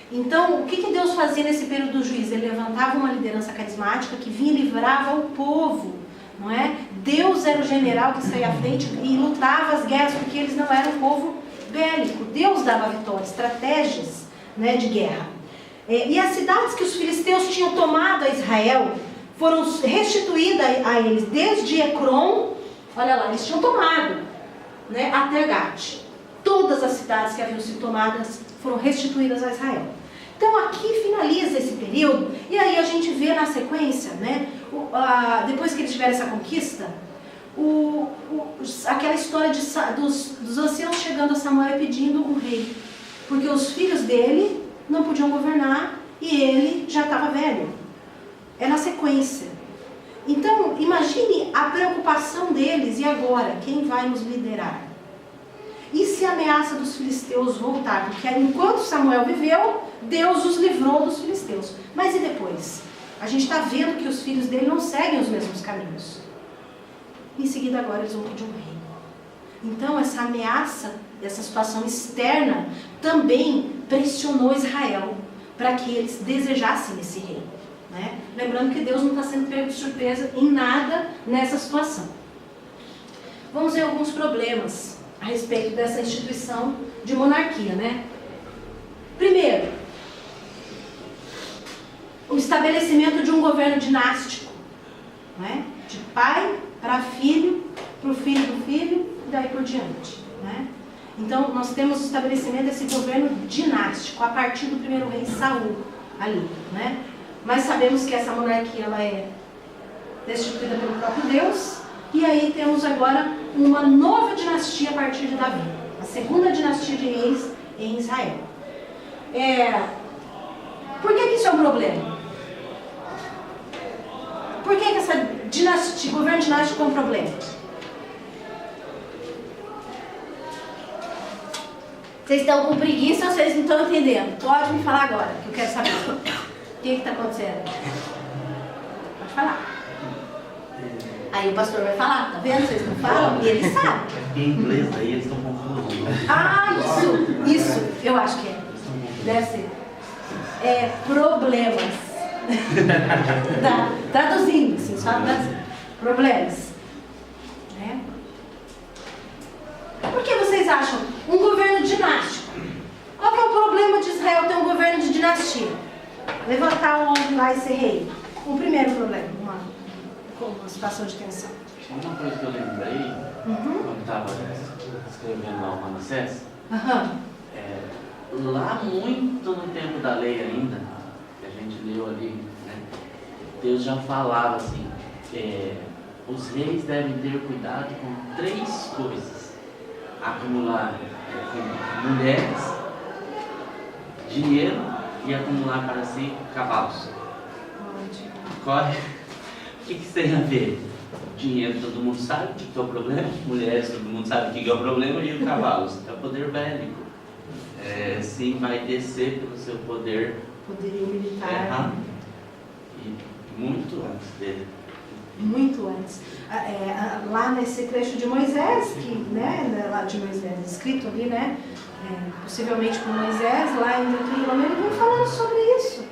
Então, o que Deus fazia nesse período do juízo? Ele levantava uma liderança carismática que vinha e livrava o povo, não é? Deus era o general que saía à frente e lutava as guerras, porque eles não eram um povo bélico. Deus dava vitória, estratégias, né, de guerra. E as cidades que os filisteus tinham tomado a Israel foram restituídas a eles desde Ecrón, olha lá, eles tinham tomado, né, até Gate. Todas as cidades que haviam sido tomadas foram restituídas a Israel. Então aqui finaliza esse período, e aí a gente vê na sequência, né, depois que eles tiveram essa conquista, aquela história dos anciãos chegando a Samuel e pedindo um rei, porque os filhos dele não podiam governar e ele já estava velho. É na sequência. Então imagine a preocupação deles, e agora, quem vai nos liderar? E se a ameaça dos filisteus voltar? Porque enquanto Samuel viveu, Deus os livrou dos filisteus. Mas e depois? A gente está vendo que os filhos dele não seguem os mesmos caminhos. Em seguida agora eles vão pedir um rei. Então essa ameaça, essa situação externa, também pressionou Israel para que eles desejassem esse rei, né? Lembrando que Deus não está sendo pego de surpresa em nada nessa situação. Vamos ver alguns problemas a respeito dessa instituição de monarquia, né? Primeiro, o estabelecimento de um governo dinástico, né? De pai para filho, para o filho do filho, e daí por diante, né? Então nós temos o estabelecimento desse governo dinástico a partir do primeiro rei Saul ali, né? Mas sabemos que essa monarquia ela é destituída pelo próprio Deus. E aí temos agora uma nova dinastia a partir de Davi, a segunda dinastia de reis em Israel. Por que isso é um problema? Por que essa dinastia, governo dinástico é um problema? Vocês estão com preguiça ou vocês não estão entendendo? Pode me falar agora, que eu quero saber. O que está acontecendo? Pode falar. Aí o pastor vai falar, tá vendo? Vocês não falam e ele sabe. Em inglês daí eles estão confusos. Isso, eu acho que é. Deve ser. Problemas. Traduzindo, assim, só traduzindo. Problemas. Né? Por que vocês acham um governo dinástico? Qual que é o problema de Israel ter um governo de dinastia? Levantar um homem lá e ser rei. O primeiro problema, uma situação de tensão. Uma coisa que eu lembrei, quando estava escrevendo lá o Manassés, lá muito no tempo da lei ainda, que a gente leu ali, né? Deus já falava assim, os reis devem ter cuidado com 3 coisas: acumular mulheres, dinheiro e acumular para si cavalos. O que tem a ver? Dinheiro todo mundo sabe o que é o problema, mulheres todo mundo sabe o que é o problema, e o cavalos é o poder bélico. Sim, vai descer pelo seu poder Poderio militar. E muito antes dele. Muito antes. Lá nesse trecho de Moisés, que, né, lá de Moisés, escrito ali, né, possivelmente por Moisés, lá em Deuteronômio, ele vem falando sobre isso.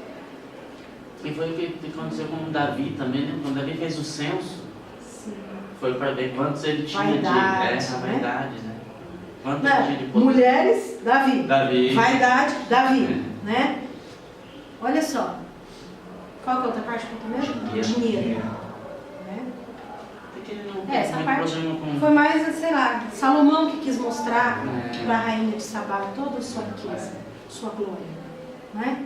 E foi o que aconteceu com Davi também, né? Quando Davi fez o censo, Sim. foi para ver quantos ele tinha Vaidade, de... né? vaidade, né? Quanto Não, ele tinha de poder. mulheres, Davi. Davi. Vaidade, Davi. Né? Olha só. Qual que é a outra parte que eu tô mesmo? Dinheiro. Né? Porque ele não tem Essa muito parte problema com... foi mais, sei lá, Salomão que quis mostrar para a rainha de Sabá toda a sua riqueza, sua glória. Né?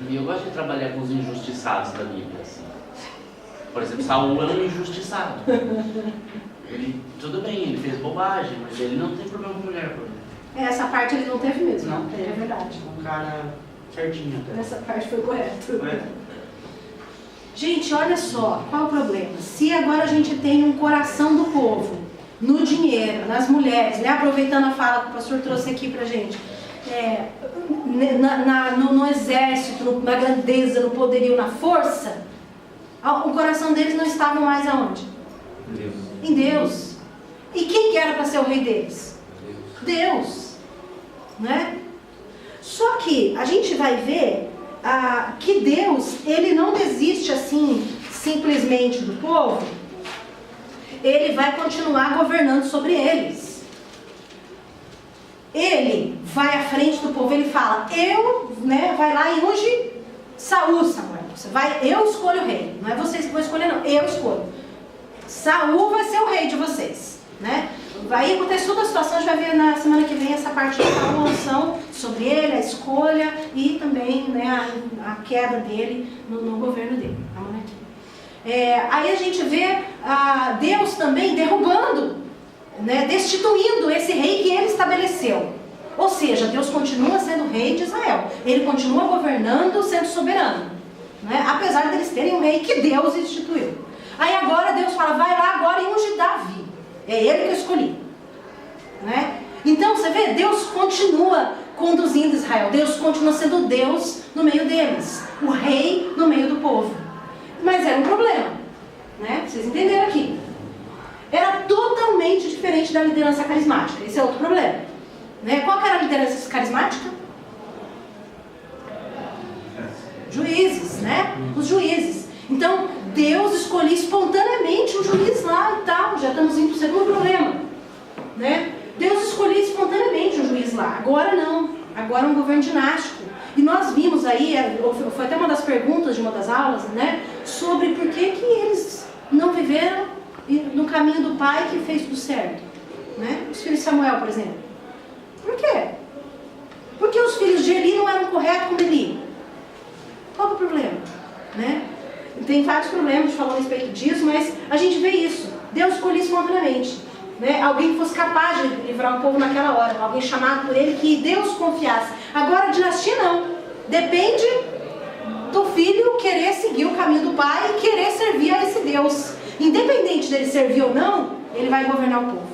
E eu gosto de trabalhar com os injustiçados da Bíblia, assim. Por exemplo, Saul é um injustiçado. Ele, tudo bem, ele fez bobagem, mas ele não tem problema com mulher, por exemplo. Essa parte ele não teve mesmo. Não teve. É verdade. Um cara certinho até. Essa parte foi correta. Gente, olha só, qual o problema? Se agora a gente tem um coração do povo no dinheiro, nas mulheres, né? Aproveitando a fala que o pastor trouxe aqui pra gente, no exército, na grandeza, no poderio, na força, o coração deles não estava mais aonde? Deus. Em Deus. E quem que era para ser o rei deles? Deus. Né? Só que a gente vai ver que Deus, ele não desiste assim simplesmente do povo. Ele vai continuar governando sobre eles. Ele vai à frente do povo, ele fala, vai lá e unge Saul, Samuel. Eu escolho o rei. Não é vocês que vão escolher, não. Eu escolho. Saul vai ser o rei de vocês. Né? Vai acontecer toda a situação, a gente vai ver na semana que vem essa parte da unção sobre ele, a escolha e também, né, a queda dele no governo dele. A monarquia. Aí a gente vê Deus também derrubando, né, destituindo esse rei que ele estabeleceu. Ou seja, Deus continua sendo rei de Israel. Ele continua governando, sendo soberano. Né? Apesar deles terem um rei que Deus instituiu. Aí agora Deus fala, vai lá agora e unge Davi. É ele que eu escolhi. Né? Então você vê, Deus continua conduzindo Israel. Deus continua sendo Deus no meio deles. O rei no meio do povo. Mas era um problema. Né? Vocês entenderam aqui. Era totalmente diferente da liderança carismática. Esse é outro problema. Né? Qual que era a liderança carismática? Juízes, né? Os juízes. Então, Deus escolhia espontaneamente um juiz lá e tal. Já estamos indo para o segundo problema. Né? Deus escolhia espontaneamente um juiz lá. Agora não. Agora é um governo dinástico. E nós vimos aí, foi até uma das perguntas de uma das aulas, né? Sobre por que eles não viveram no caminho do pai que fez tudo certo. Né? Os filhos de Samuel, por exemplo. Por quê? Porque os filhos de Eli não eram corretos como Eli. Qual é o problema? Né? Tem vários problemas, a gente falou a respeito disso, mas a gente vê isso. Deus escolhia espontaneamente. Né? Alguém que fosse capaz de livrar o povo naquela hora. Alguém chamado por ele que Deus confiasse. Agora a dinastia não. Depende do filho querer seguir o caminho do pai e querer servir a esse Deus. Independente dele servir ou não, ele vai governar o povo.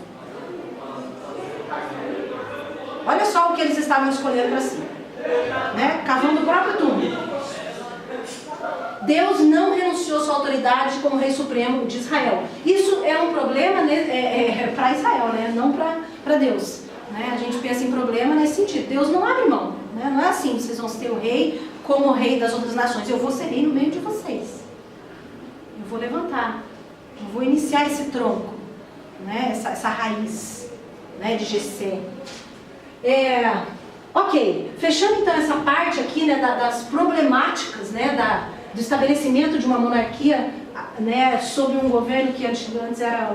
Olha só o que eles estavam escolhendo para si. Né? Cavando o próprio túmulo. Deus não renunciou sua autoridade como Rei Supremo de Israel. Isso é um problema para Israel, né? Não para Deus. Né? A gente pensa em problema nesse sentido. Deus não abre mão. Né? Não é assim, vocês vão ter o rei como o rei das outras nações. Eu vou ser rei no meio de vocês. Eu vou levantar. Eu vou iniciar esse tronco. Né? Essa raiz, né, de Jessé. Ok, fechando então essa parte aqui, né, das problemáticas, né, do estabelecimento de uma monarquia, né, sobre um governo que antes era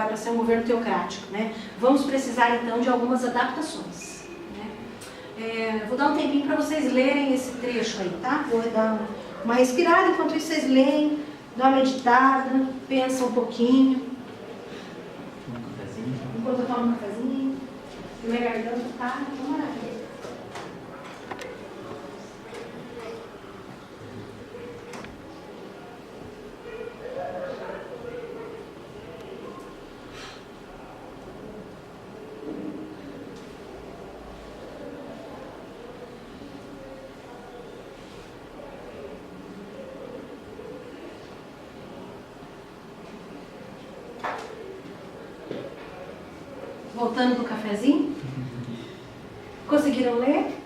para ser um governo teocrático. Né? Vamos precisar então de algumas adaptações. Né? Vou dar um tempinho para vocês lerem esse trecho aí, tá? Vou dar uma respirada, enquanto isso vocês leem, dá uma meditada, pensa um pouquinho. Enquanto eu tomo um cafezinho, minha garganta tá uma maravilha. Voltando do cafezinho. Conseguiram ler?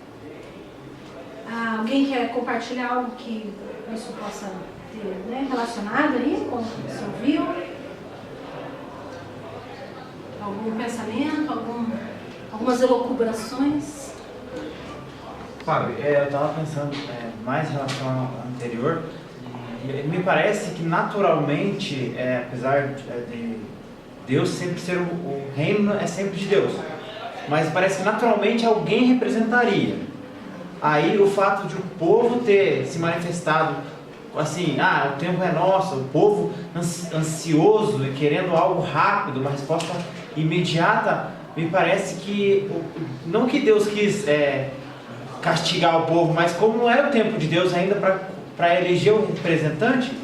Alguém quer compartilhar algo que isso possa ter, né, relacionado aí com o que você ouviu? Algum pensamento? Algumas elucubrações? Fábio, eu estava pensando mais em relação ao anterior. E me parece que naturalmente, apesar de Deus sempre ser o reino é sempre de Deus, mas parece que naturalmente alguém representaria. Aí o fato de o povo ter se manifestado assim, o tempo é nosso, o povo ansioso e querendo algo rápido, uma resposta imediata, me parece que, não que Deus quis castigar o povo, mas como não era o tempo de Deus ainda para eleger um representante,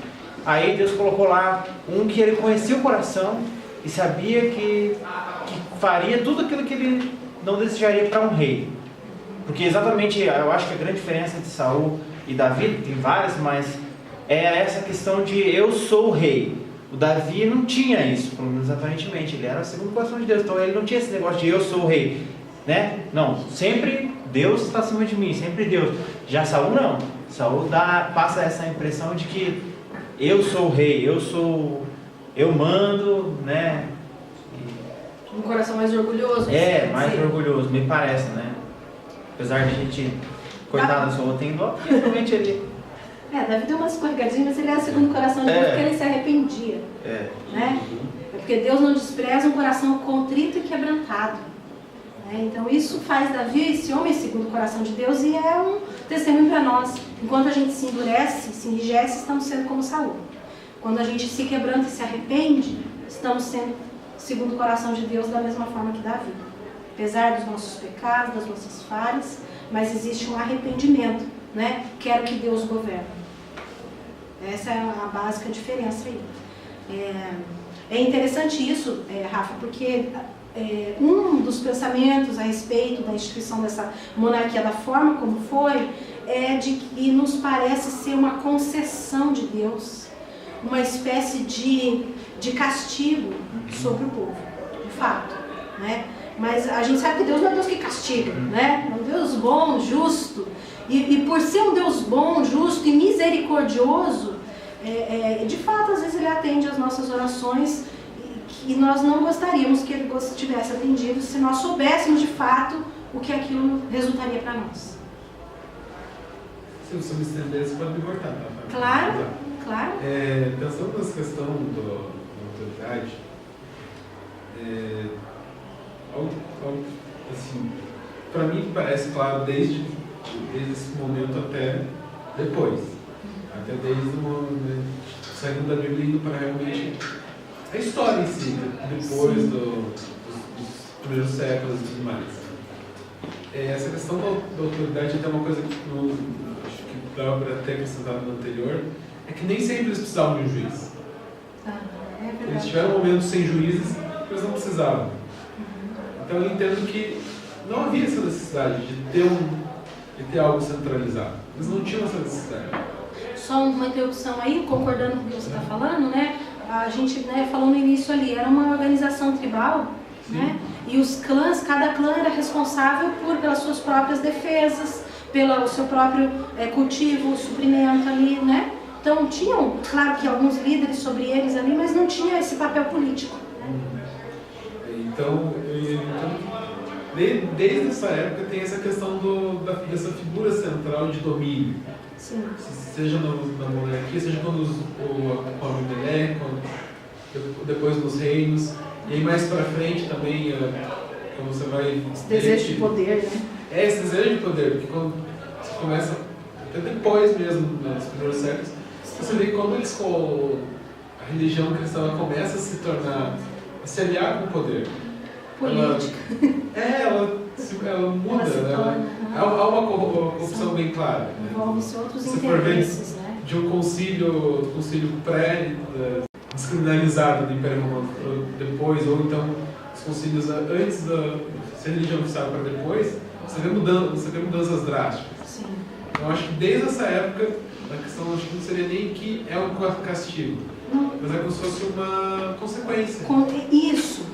aí Deus colocou lá um que ele conhecia o coração e sabia que faria tudo aquilo que ele não desejaria para um rei. Porque exatamente, eu acho que a grande diferença de Saul e Davi, tem várias, mas é essa questão de eu sou o rei. O Davi não tinha isso, pelo menos aparentemente, ele era segundo o coração de Deus, então ele não tinha esse negócio de eu sou o rei, né? Não, sempre Deus está acima de mim, sempre Deus. Já Saul não, Saul passa essa impressão de que eu sou o rei, eu mando, né? Um coração mais orgulhoso. Mais orgulhoso, me parece, né? Apesar de a gente, coitado, só tem dó, porque realmente ele... Davi deu uma escorregadinha, mas ele era segundo o coração de Deus porque ele se arrependia. Né? É porque Deus não despreza um coração contrito e quebrantado. Né? Então isso faz Davi, esse homem, segundo o coração de Deus, e é um testemunho para nós. Enquanto a gente se endurece, se enrijece, estamos sendo como Saul. Quando a gente se quebranta e se arrepende, estamos sendo segundo o coração de Deus da mesma forma que Davi. Apesar dos nossos pecados, das nossas falhas, mas existe um arrependimento, né? Quero que Deus governe. Essa é a básica diferença aí. É interessante isso, Rafa, porque um dos pensamentos a respeito da instituição dessa monarquia, da forma como foi, é de que nos parece ser uma concessão de Deus, uma espécie de castigo sobre o povo, de fato, né? Mas a gente sabe que Deus não é Deus que castiga, né? É um Deus bom, justo, e por ser um Deus bom, justo e misericordioso, de fato, às vezes Ele atende às nossas orações e nós não gostaríamos que Ele tivesse atendido se nós soubéssemos de fato o que aquilo resultaria para nós. Se você me estender, você pode me cortar, tá? Claro, claro. Pensando nessa questão da autoridade, assim, para mim parece claro desde esse momento até depois, até desde saindo da Bíblia indo para realmente a história em si, depois dos primeiros séculos e tudo mais. Essa questão da autoridade é uma coisa que acho que dava para ter acrescentado no anterior, é que nem sempre eles precisavam de um juiz. Eles tiveram momentos sem juízes que eles não precisavam. Então eu entendo que não havia essa necessidade de ter algo centralizado. Eles não tinham essa necessidade. Só uma interrupção aí, concordando com o que você está falando, né? A gente falou no início ali, era uma organização tribal, né? E os clãs, cada clã era responsável pelas suas próprias defesas, pelo seu próprio cultivo, suprimento ali, né? Então tinham, claro que alguns líderes sobre eles ali, mas não tinha esse papel político. Né? Então, desde essa época tem essa questão dessa figura central de domínio. Sim. Seja na monarquia, seja quando o Abimelech, depois nos reinos, e aí mais para frente também quando você vai... Esse desejo de poder, né? Esse desejo de poder, porque quando você começa, até depois mesmo, nos primeiros séculos, você vê que quando a religião cristã começa a se tornar, a se aliar com o poder. Política. Ela muda, né? Há uma corrupção bem clara. Né? Envolve-se outros Se interesses, né? De um concílio pré-descriminalizado do Império Romano depois, ou então os concílios antes se a religião oficial para depois, você vê mudanças drásticas. Sim. Eu acho que desde essa época, a questão acho que não seria nem que é um castigo, mas é como se fosse uma consequência. Isso.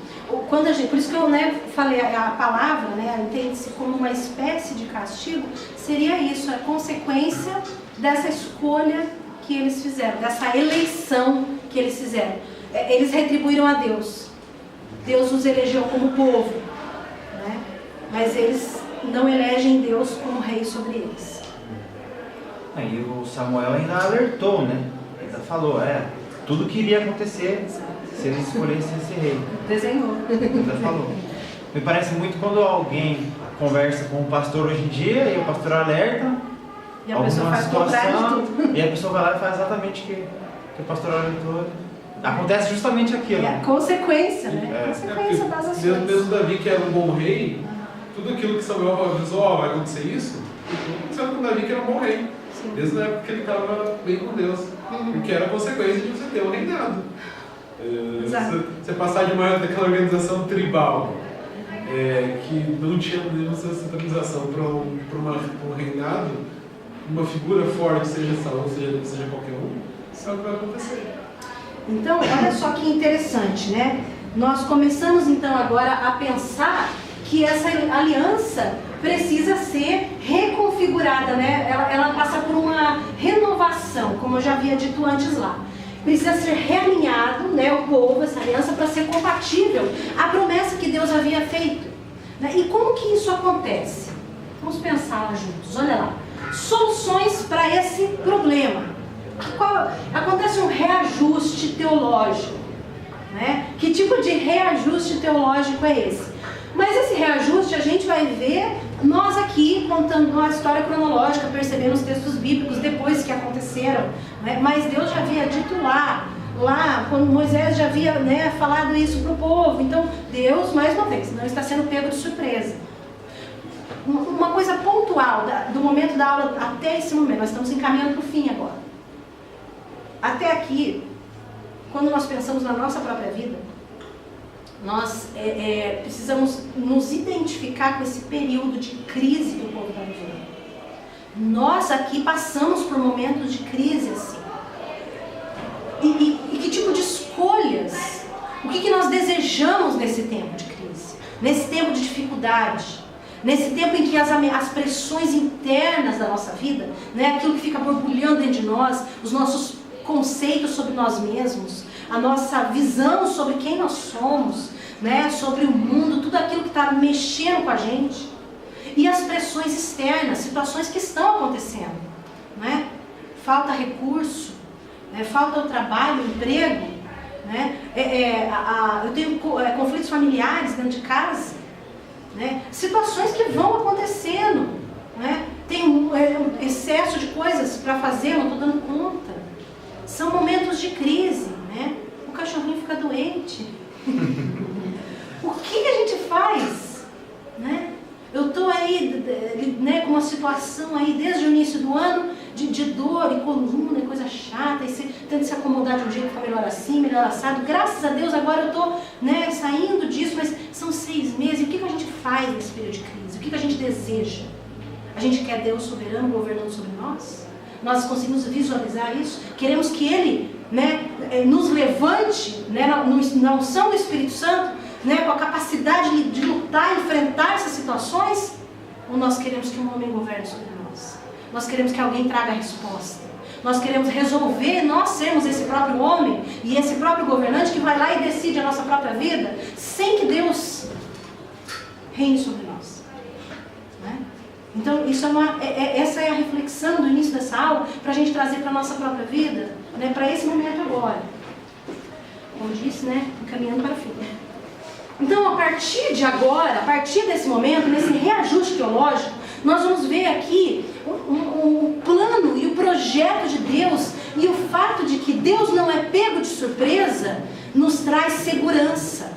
Quando por isso que eu falei, a palavra entende-se como uma espécie de castigo, seria isso, a consequência dessa escolha que eles fizeram, dessa eleição que eles fizeram. Eles retribuíram a Deus. Deus os elegeu como povo, né? Mas eles não elegem Deus como rei sobre eles. Aí o Samuel ainda alertou, né? Ainda falou, tudo que iria acontecer se eles escolhessem esse rei. Desenhou. Ainda falou. Me parece muito quando alguém conversa com o pastor hoje em dia e o pastor alerta e a pessoa faz situação e a pessoa vai lá e faz exatamente o que o pastor alertou. Acontece justamente aquilo. É a consequência, né? Consequência das ações. Mesmo Davi, que era um bom rei, tudo aquilo que Samuel avisou, vai acontecer isso, aconteceu com Davi, que era um bom rei. Sim. Desde a época que ele estava bem com Deus. Porque era a consequência de você ter um reinado. Você passar daquela organização tribal, que não tinha nenhuma centralização para um reinado, uma figura forte, seja Saul, seja qualquer um, isso é o que vai acontecer. Então, olha só que interessante, né? Nós começamos então agora a pensar que essa aliança precisa ser reconfigurada, né? Ela passa por uma renovação, como eu já havia dito antes lá. Precisa ser realinhado, né, o povo, essa aliança, para ser compatível à promessa que Deus havia feito. Né? E como que isso acontece? Vamos pensar lá juntos, olha lá. Soluções para esse problema. Acontece um reajuste teológico. Né? Que tipo de reajuste teológico é esse? Mas esse reajuste a gente vai ver nós aqui contando uma história cronológica, percebendo os textos bíblicos depois que aconteceram. Né? Mas Deus já havia dito lá quando Moisés já havia falado isso para o povo. Então Deus, mais uma vez, não está sendo pego de surpresa. Uma coisa pontual do momento da aula até esse momento, nós estamos encaminhando para o fim agora. Até aqui, quando nós pensamos na nossa própria vida, nós precisamos nos identificar com esse período de crise que o povo está vivendo. Nós aqui passamos por momentos de crise assim. E que tipo de escolhas? O que nós desejamos nesse tempo de crise? Nesse tempo de dificuldade? Nesse tempo em que as pressões internas da nossa vida, né, aquilo que fica borbulhando dentro de nós, os nossos conceitos sobre nós mesmos, a nossa visão sobre quem nós somos, né, sobre o mundo, tudo aquilo que está mexendo com a gente, e as pressões externas, situações que estão acontecendo, né? Falta recurso, né? Falta o trabalho, o emprego, né? Eu tenho conflitos familiares dentro de casa, né? Situações que vão acontecendo, né? Tem um excesso de coisas para fazer, não estou dando conta. São momentos de crise, né? O cachorrinho fica doente. O que a gente faz? Né? Eu estou aí, né, com uma situação aí desde o início do ano de dor e coluna e coisa chata, e tenta se acomodar de um jeito para melhor assim, melhor assado. Graças a Deus agora eu estou, né, saindo disso, mas são 6 meses. E o que a gente faz nesse período de crise? O que a gente deseja? A gente quer Deus soberano governando sobre nós? Nós conseguimos visualizar isso? Queremos que Ele, né, nos levante, né, na unção do Espírito Santo, né, com a capacidade de lutar, enfrentar essas situações? Ou nós queremos que um homem governe sobre nós? Nós queremos que alguém traga a resposta? Nós queremos resolver, nós sermos esse próprio homem e esse próprio governante que vai lá e decide a nossa própria vida, sem que Deus reine sobre nós? Né? Então, isso essa é a reflexão do início dessa aula, para a gente trazer para a nossa própria vida, né, para esse momento agora. Como disse, né, caminhando para o fim. Então, a partir de agora, a partir desse momento, nesse reajuste teológico, nós vamos ver aqui o plano e o projeto de Deus, e o fato de que Deus não é pego de surpresa, nos traz segurança,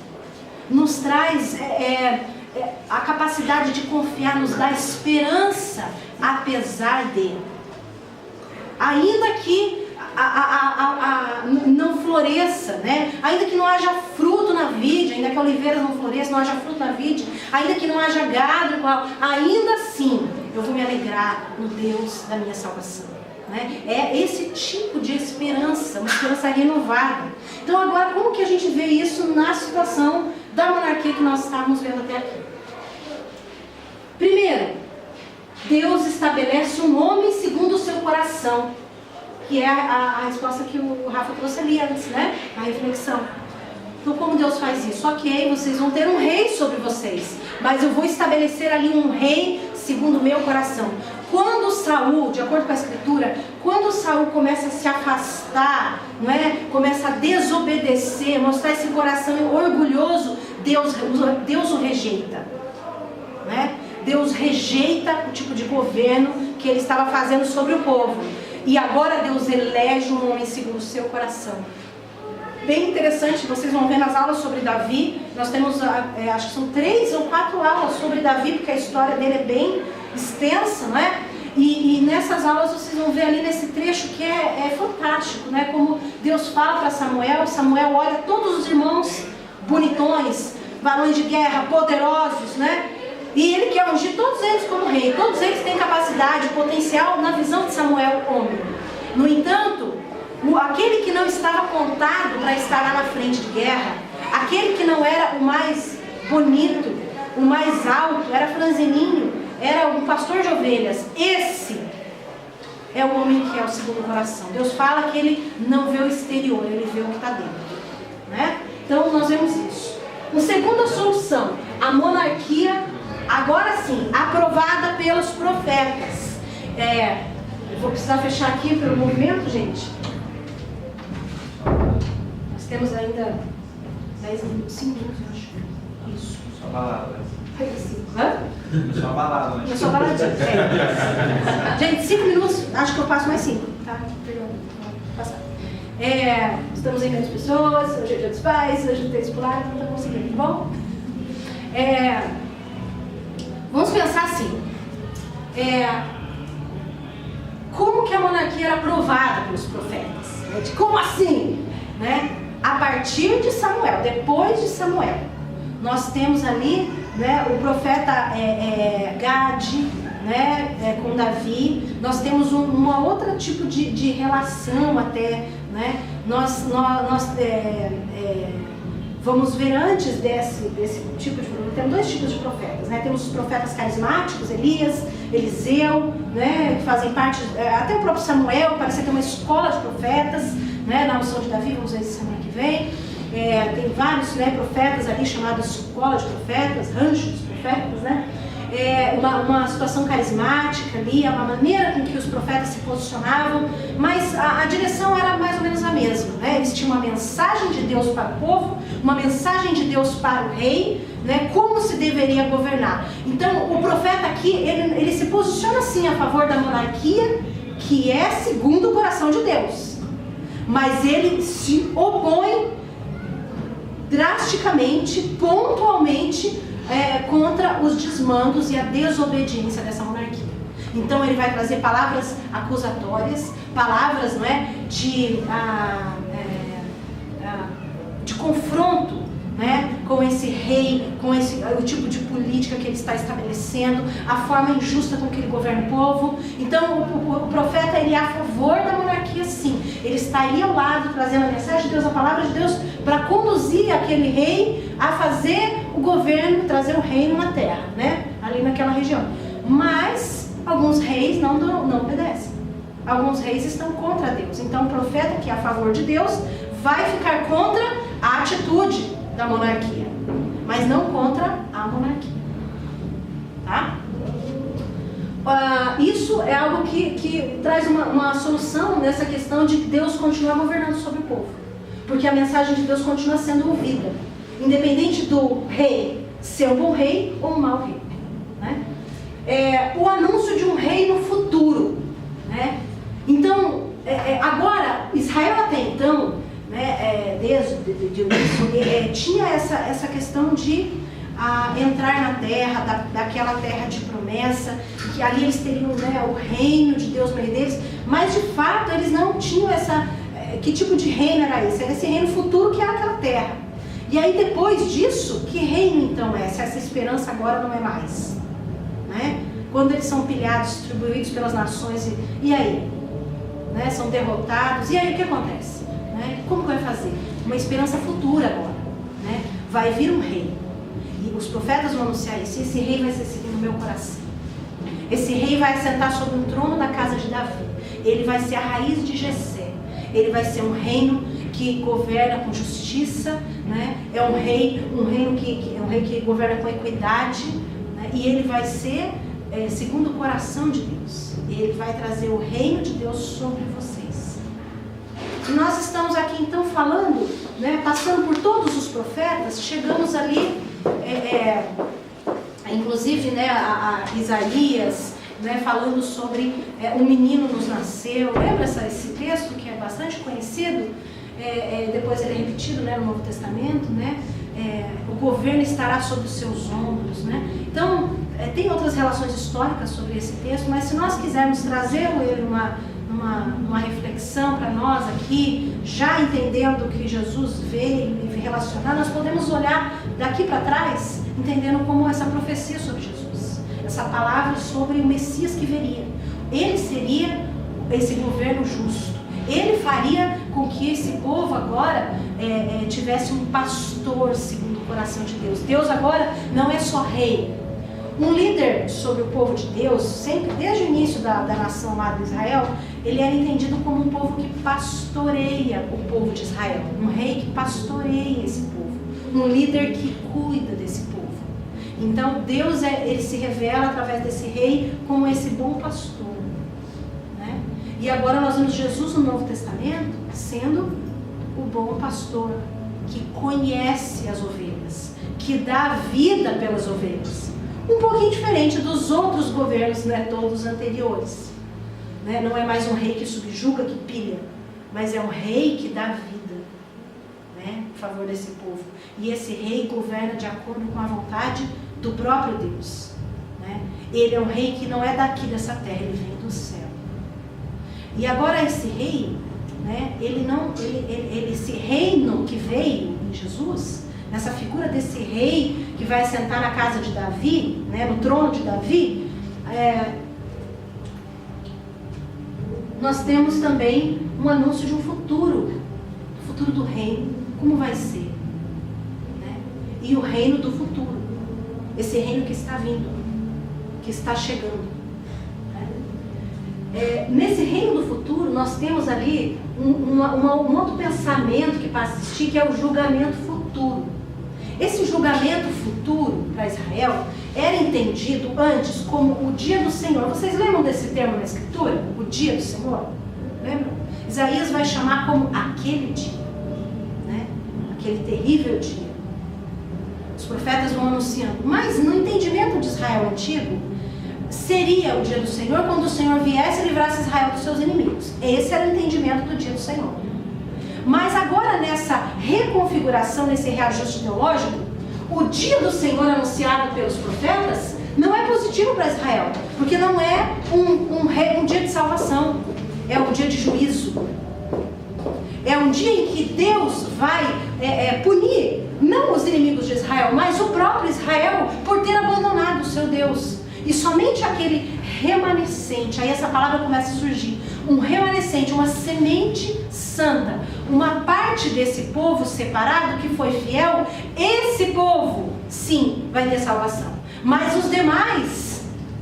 nos traz a capacidade de confiar, nos dá esperança, apesar de. Ainda que não floresça, né? Ainda que não haja fruto na vide, ainda que a oliveira não floresça, não haja fruto na vide, ainda que não haja gado, ainda assim eu vou me alegrar no Deus da minha salvação, né? É esse tipo de esperança, uma esperança renovada. Então agora, como que a gente vê isso na situação da monarquia que nós estávamos vendo até aqui? Primeiro, Deus estabelece um homem segundo o seu coração, que é a resposta que o Rafa trouxe ali antes, né? A reflexão. Então, como Deus faz isso? Ok, vocês vão ter um rei sobre vocês, mas eu vou estabelecer ali um rei segundo o meu coração. Quando Saul, de acordo com a Escritura, quando Saul começa a se afastar, não é? Começa a desobedecer, mostrar esse coração orgulhoso, Deus o rejeita, né? Deus rejeita o tipo de governo que ele estava fazendo sobre o povo. E agora Deus elege um homem segundo o seu coração. Bem interessante, vocês vão ver nas aulas sobre Davi. Nós temos, acho que são 3 ou 4 aulas sobre Davi, porque a história dele é bem extensa, não é? E nessas aulas vocês vão ver ali nesse trecho que é fantástico, né? Como Deus fala para Samuel, Samuel olha todos os irmãos bonitões, varões de guerra, poderosos, né? E ele quer ungir todos eles como rei. Todos eles têm capacidade, potencial na visão de Samuel, homem. No entanto, aquele que não estava contado para estar lá na frente de guerra, aquele que não era o mais bonito, o mais alto, era franzininho, era um pastor de ovelhas, esse é o homem que é o segundo coração. Deus fala que ele não vê o exterior, ele vê o que está dentro, né? Então nós vemos isso. Uma segunda solução, a monarquia, agora sim, aprovada pelos profetas. Eu vou precisar fechar aqui pelo movimento, gente. Nós temos ainda 5 minutos, eu acho. Isso. Só balada. Hã? Só balada, né? Só baladinha. Gente, 5 minutos, acho que eu passo mais 5. Tá? Perdão, vou passar. Estamos em menos pessoas, hoje é dia dos pais, hoje tem escolar, não estou conseguindo, tá bom? Vamos pensar assim, como que a monarquia era aprovada pelos profetas? Como assim? Né? A partir de Samuel, depois de Samuel, nós temos ali, né, o profeta Gade, né, com Davi. Nós temos uma outra tipo de relação até, né? Nós vamos ver antes desse tipo de profeta, temos 2 tipos de profetas, né? Temos os profetas carismáticos, Elias, Eliseu, né? Que fazem parte, até o próprio Samuel, parece ter uma escola de profetas, né? Na unção de Davi, vamos ver isso semana que vem. Tem vários, né, profetas ali chamados escola de profetas, rancho dos profetas, né? Uma situação carismática ali, uma maneira com que os profetas se posicionavam, mas a direção era mais ou menos a mesma, né? Eles tinham uma mensagem de Deus para o povo, uma mensagem de Deus para o rei, né? Como se deveria governar. Então o profeta aqui, ele se posiciona sim a favor da monarquia, que é segundo o coração de Deus, mas ele se opõe drasticamente, pontualmente, contra os desmandos e a desobediência dessa monarquia. Então ele vai trazer palavras acusatórias, palavras, não é, de confronto, né, com esse rei, com o tipo de política que ele está estabelecendo, a forma injusta com que ele governa o povo. Então o profeta, ele é a favor da monarquia, sim. Ele está ali ao lado, trazendo a mensagem de Deus, a palavra de Deus, para conduzir aquele rei a fazer o governo, trazer o reino na terra, né, ali naquela região. Mas alguns reis não obedecem. Alguns reis estão contra Deus. Então o profeta, que é a favor de Deus, vai ficar contra a atitude da monarquia, mas não contra a monarquia, tá? Isso é algo que traz uma solução nessa questão de Deus continuar governando sobre o povo, porque a mensagem de Deus continua sendo ouvida. independente do rei ser um bom rei ou um mau rei, né? O anúncio de um reino futuro, né? Então, agora, Israel até então, né, desde o início, tinha essa questão de entrar na terra, daquela terra de promessa, que ali eles teriam, né, o reino de Deus no meio deles, mas de fato eles não tinham que tipo de reino era esse? Era esse reino futuro que era aquela terra. E aí depois disso, que reino então é? Se essa esperança agora não é mais, né? Quando eles são pilhados, distribuídos pelas nações, e aí? Né? São derrotados, e aí o que acontece? Né? Como que vai fazer? Uma esperança futura agora, né? Vai vir um rei, e os profetas vão anunciar isso, e esse rei vai ser seguindo o meu coração. Esse rei vai assentar sobre um trono da casa de Davi, ele vai ser a raiz de Jessé, ele vai ser um reino que governa com justiça, né? É um reino que governa com equidade, né? E ele vai ser segundo o coração de Deus. Ele vai trazer o reino de Deus sobre vocês. E nós estamos aqui então falando, né, passando por todos os profetas, chegamos ali, inclusive, né, a Isaías, né, falando sobre um menino nos nasceu. Lembra esse texto que é bastante conhecido? Depois ele é repetido, né, no Novo Testamento, né? O governo estará sobre os seus ombros, né? Então, tem outras relações históricas sobre esse texto, mas se nós quisermos trazer ele numa reflexão para nós aqui, já entendendo que Jesus veio e relacionar, nós podemos olhar daqui para trás, entendendo como essa profecia sobre Jesus, essa palavra sobre o Messias que viria. Ele seria esse governo justo. Ele faria com que esse povo agora tivesse um pastor segundo o coração de Deus. Deus agora não é só rei. Um líder sobre o povo de Deus, sempre desde o início da nação amada de Israel, ele era entendido como um povo que pastoreia o povo de Israel. Um rei que pastoreia esse povo. Um líder que cuida desse povo. Então Deus ele se revela através desse rei como esse bom pastor. E agora nós vemos Jesus no Novo Testamento sendo o bom pastor, que conhece as ovelhas, que dá vida pelas ovelhas. Um pouquinho diferente dos outros governos, né, todos anteriores. Né? Não é mais um rei que subjuga, que pilha, mas é um rei que dá vida, né, em favor desse povo. E esse rei governa de acordo com a vontade do próprio Deus. Né? Ele é um rei que não é daqui dessa terra, ele vem do céu. E agora esse rei, né, esse reino que veio em Jesus, nessa figura desse rei que vai assentar na casa de Davi, né, no trono de Davi, nós temos também um anúncio de um futuro do reino, como vai ser, né? E o reino do futuro, esse reino que está vindo, que está chegando. Nesse reino do futuro, nós temos ali um outro pensamento que passa a existir, que é o julgamento futuro. Esse julgamento futuro para Israel era entendido antes como o dia do Senhor. Vocês lembram desse termo na Escritura? O dia do Senhor? Lembram? Isaías vai chamar como aquele dia, né? Aquele terrível dia. Os profetas vão anunciando. Mas no entendimento de Israel antigo, seria o dia do Senhor quando o Senhor viesse e livrasse Israel dos seus inimigos. Esse era o entendimento do dia do Senhor. Mas agora nessa reconfiguração, nesse reajuste teológico, o dia do Senhor anunciado pelos profetas não é positivo para Israel, porque não é um dia de salvação, é um dia de juízo. É um dia em que Deus vai punir não os inimigos de Israel, mas o próprio Israel por ter abandonado o seu Deus. E somente aquele remanescente, aí essa palavra começa a surgir, um remanescente, uma semente santa, uma parte desse povo separado que foi fiel, esse povo, sim, vai ter salvação. Mas os demais,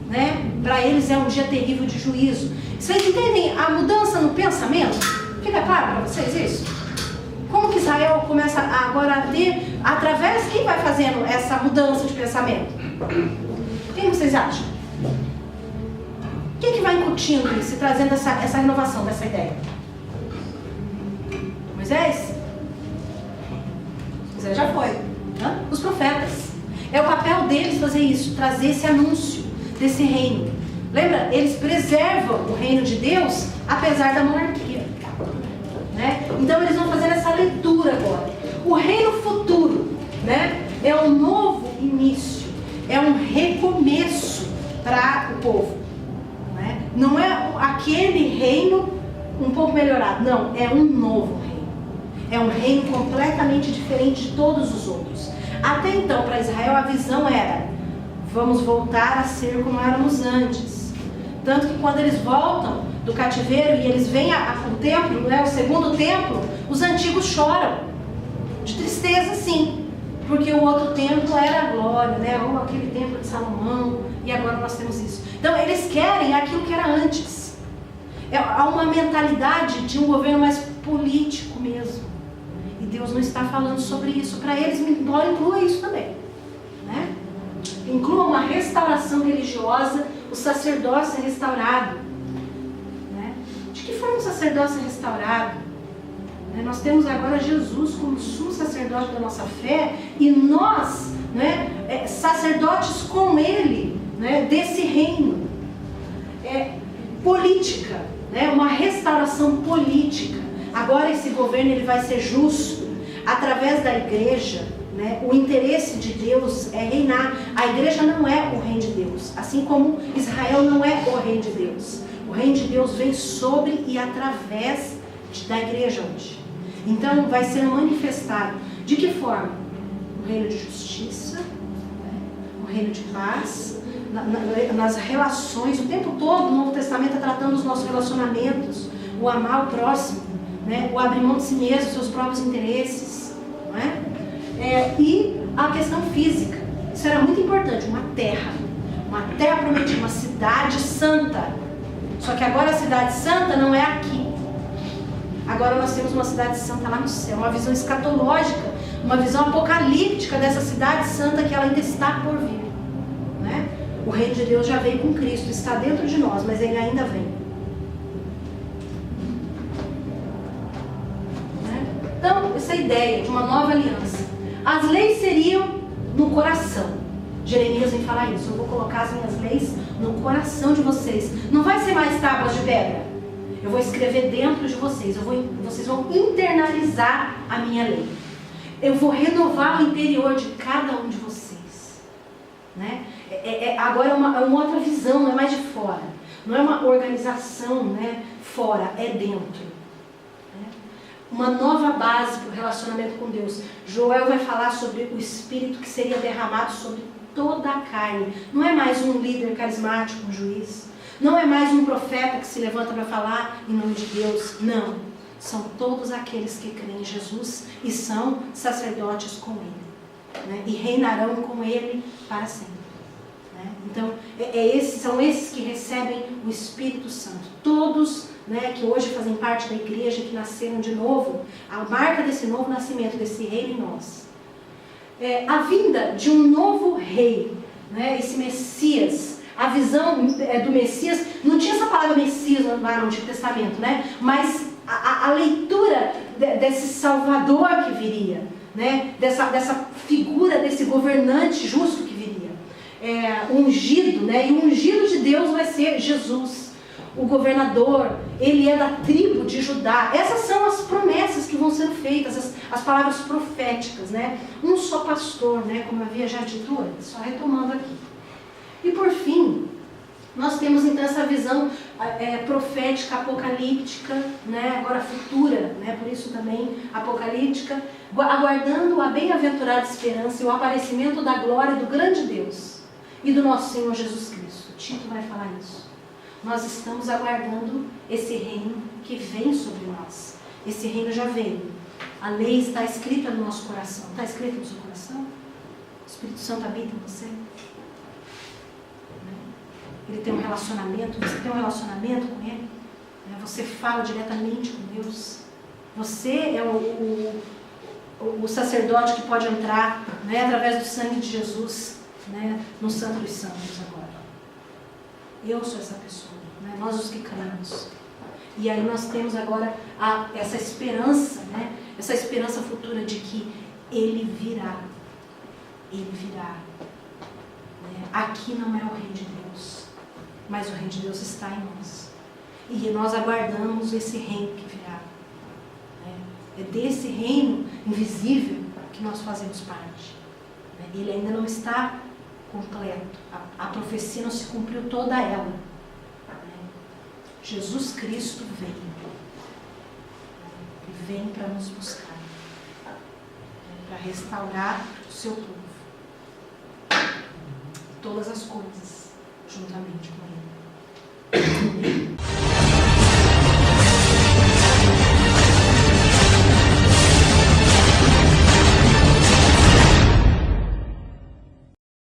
né, para eles é um dia terrível de juízo. Vocês entendem a mudança no pensamento? Fica claro para vocês isso? Como que Israel começa agora a ter, através, quem vai fazendo essa mudança de pensamento? Quem vocês acham? Quem que vai incutindo isso e trazendo essa renovação dessa ideia? Moisés? Moisés já foi. Os profetas. É o papel deles fazer isso, trazer esse anúncio desse reino. Lembra? Eles preservam o reino de Deus, apesar da monarquia. Né? Então eles vão fazer essa leitura agora. O reino futuro, né, é um novo início, é um recomeço para o povo. Né? Não é aquele reino um pouco melhorado, não, é um novo reino. É um reino completamente diferente de todos os outros. Até então, para Israel, a visão era: vamos voltar a ser como éramos antes. Tanto que quando eles voltam do cativeiro e eles veem o templo, né, o segundo templo, os antigos choram. De tristeza, sim. Porque o outro templo era a glória, né? Ou aquele templo de Salomão, e agora nós temos isso. Então, eles querem aquilo que era antes. Há uma mentalidade de um governo mais político mesmo. E Deus não está falando sobre isso. Para eles, embora inclua isso também. Né? Inclua uma restauração religiosa, o sacerdócio é restaurado. Né? De que forma o sacerdócio é restaurado? Nós temos agora Jesus como sumo sacerdote da nossa fé, e nós, né, sacerdotes com Ele, né, desse reino. Política, né, uma restauração política. Agora esse governo ele vai ser justo através da igreja. Né? O interesse de Deus é reinar. A igreja não é o reino de Deus, assim como Israel não é o reino de Deus. O reino de Deus vem sobre e através da igreja hoje. Então vai ser manifestado. De que forma? Um reino de justiça, um reino de paz, nas relações. O tempo todo o Novo Testamento está tratando dos nossos relacionamentos, o amar o próximo, né? O abrir mão de si mesmo, seus próprios interesses, não é? E a questão física. Isso era muito importante. Uma terra prometida, uma cidade santa. Só que agora a cidade santa não é aqui. Agora nós temos uma cidade santa lá no céu, uma visão escatológica, uma visão apocalíptica dessa cidade santa que ela ainda está por vir. Né? O reino de Deus já veio com Cristo, está dentro de nós, mas ele ainda vem. Né? Então, essa ideia de uma nova aliança. As leis seriam no coração. Jeremias vem falar isso. Eu vou colocar as minhas leis no coração de vocês. Não vai ser mais tábuas de pedra. Eu vou escrever dentro de vocês. Vocês vão internalizar a minha lei. Eu vou renovar o interior de cada um de vocês. Né? Agora é uma outra visão, não é mais de fora. Não é uma organização, né, fora, é dentro. Né? Uma nova base para o relacionamento com Deus. Joel vai falar sobre o Espírito que seria derramado sobre toda a carne. Não é mais um líder carismático, um juiz. Não é mais um profeta que se levanta para falar em nome de Deus. Não. São todos aqueles que creem em Jesus e são sacerdotes com Ele. Né? E reinarão com Ele para sempre. Né? Então, são esses que recebem o Espírito Santo. Todos, né, que hoje fazem parte da igreja, que nasceram de novo. A marca desse novo nascimento, desse reino em nós. A vinda de um novo rei. Né? Esse Messias. A visão do Messias, não tinha essa palavra Messias lá no Antigo Testamento, né? Mas a leitura desse Salvador que viria, né? Dessa figura, desse governante justo que viria, ungido, né? E o ungido de Deus vai ser Jesus, o governador. Ele é da tribo de Judá. Essas são as promessas que vão sendo feitas, as palavras proféticas, né? Um só pastor, né? Como eu havia já dito antes, só retomando aqui. E por fim, nós temos então essa visão profética, apocalíptica, né, agora futura, né, por isso também apocalíptica, aguardando a bem-aventurada esperança e o aparecimento da glória do grande Deus e do nosso Senhor Jesus Cristo. Tito vai falar isso. Nós estamos aguardando esse reino que vem sobre nós. Esse reino já veio. A lei está escrita no nosso coração. Está escrita no seu coração? O Espírito Santo habita em você? Ele tem um relacionamento, você tem um relacionamento com Ele? Você fala diretamente com Deus? Você é o sacerdote que pode entrar, né, através do sangue de Jesus, né, no Santo dos Santos agora. Eu sou essa pessoa, né, nós os que cremos. E aí nós temos agora essa esperança, né, essa esperança futura de que Ele virá ele virá. Aqui não é o reino de Deus, mas o reino de Deus está em nós. E nós aguardamos esse reino que virá. É desse reino invisível que nós fazemos parte. Ele ainda não está completo. A profecia não se cumpriu toda ela. Jesus Cristo veio. E vem para nos buscar. Para restaurar o seu povo. Todas as coisas juntamente com ele.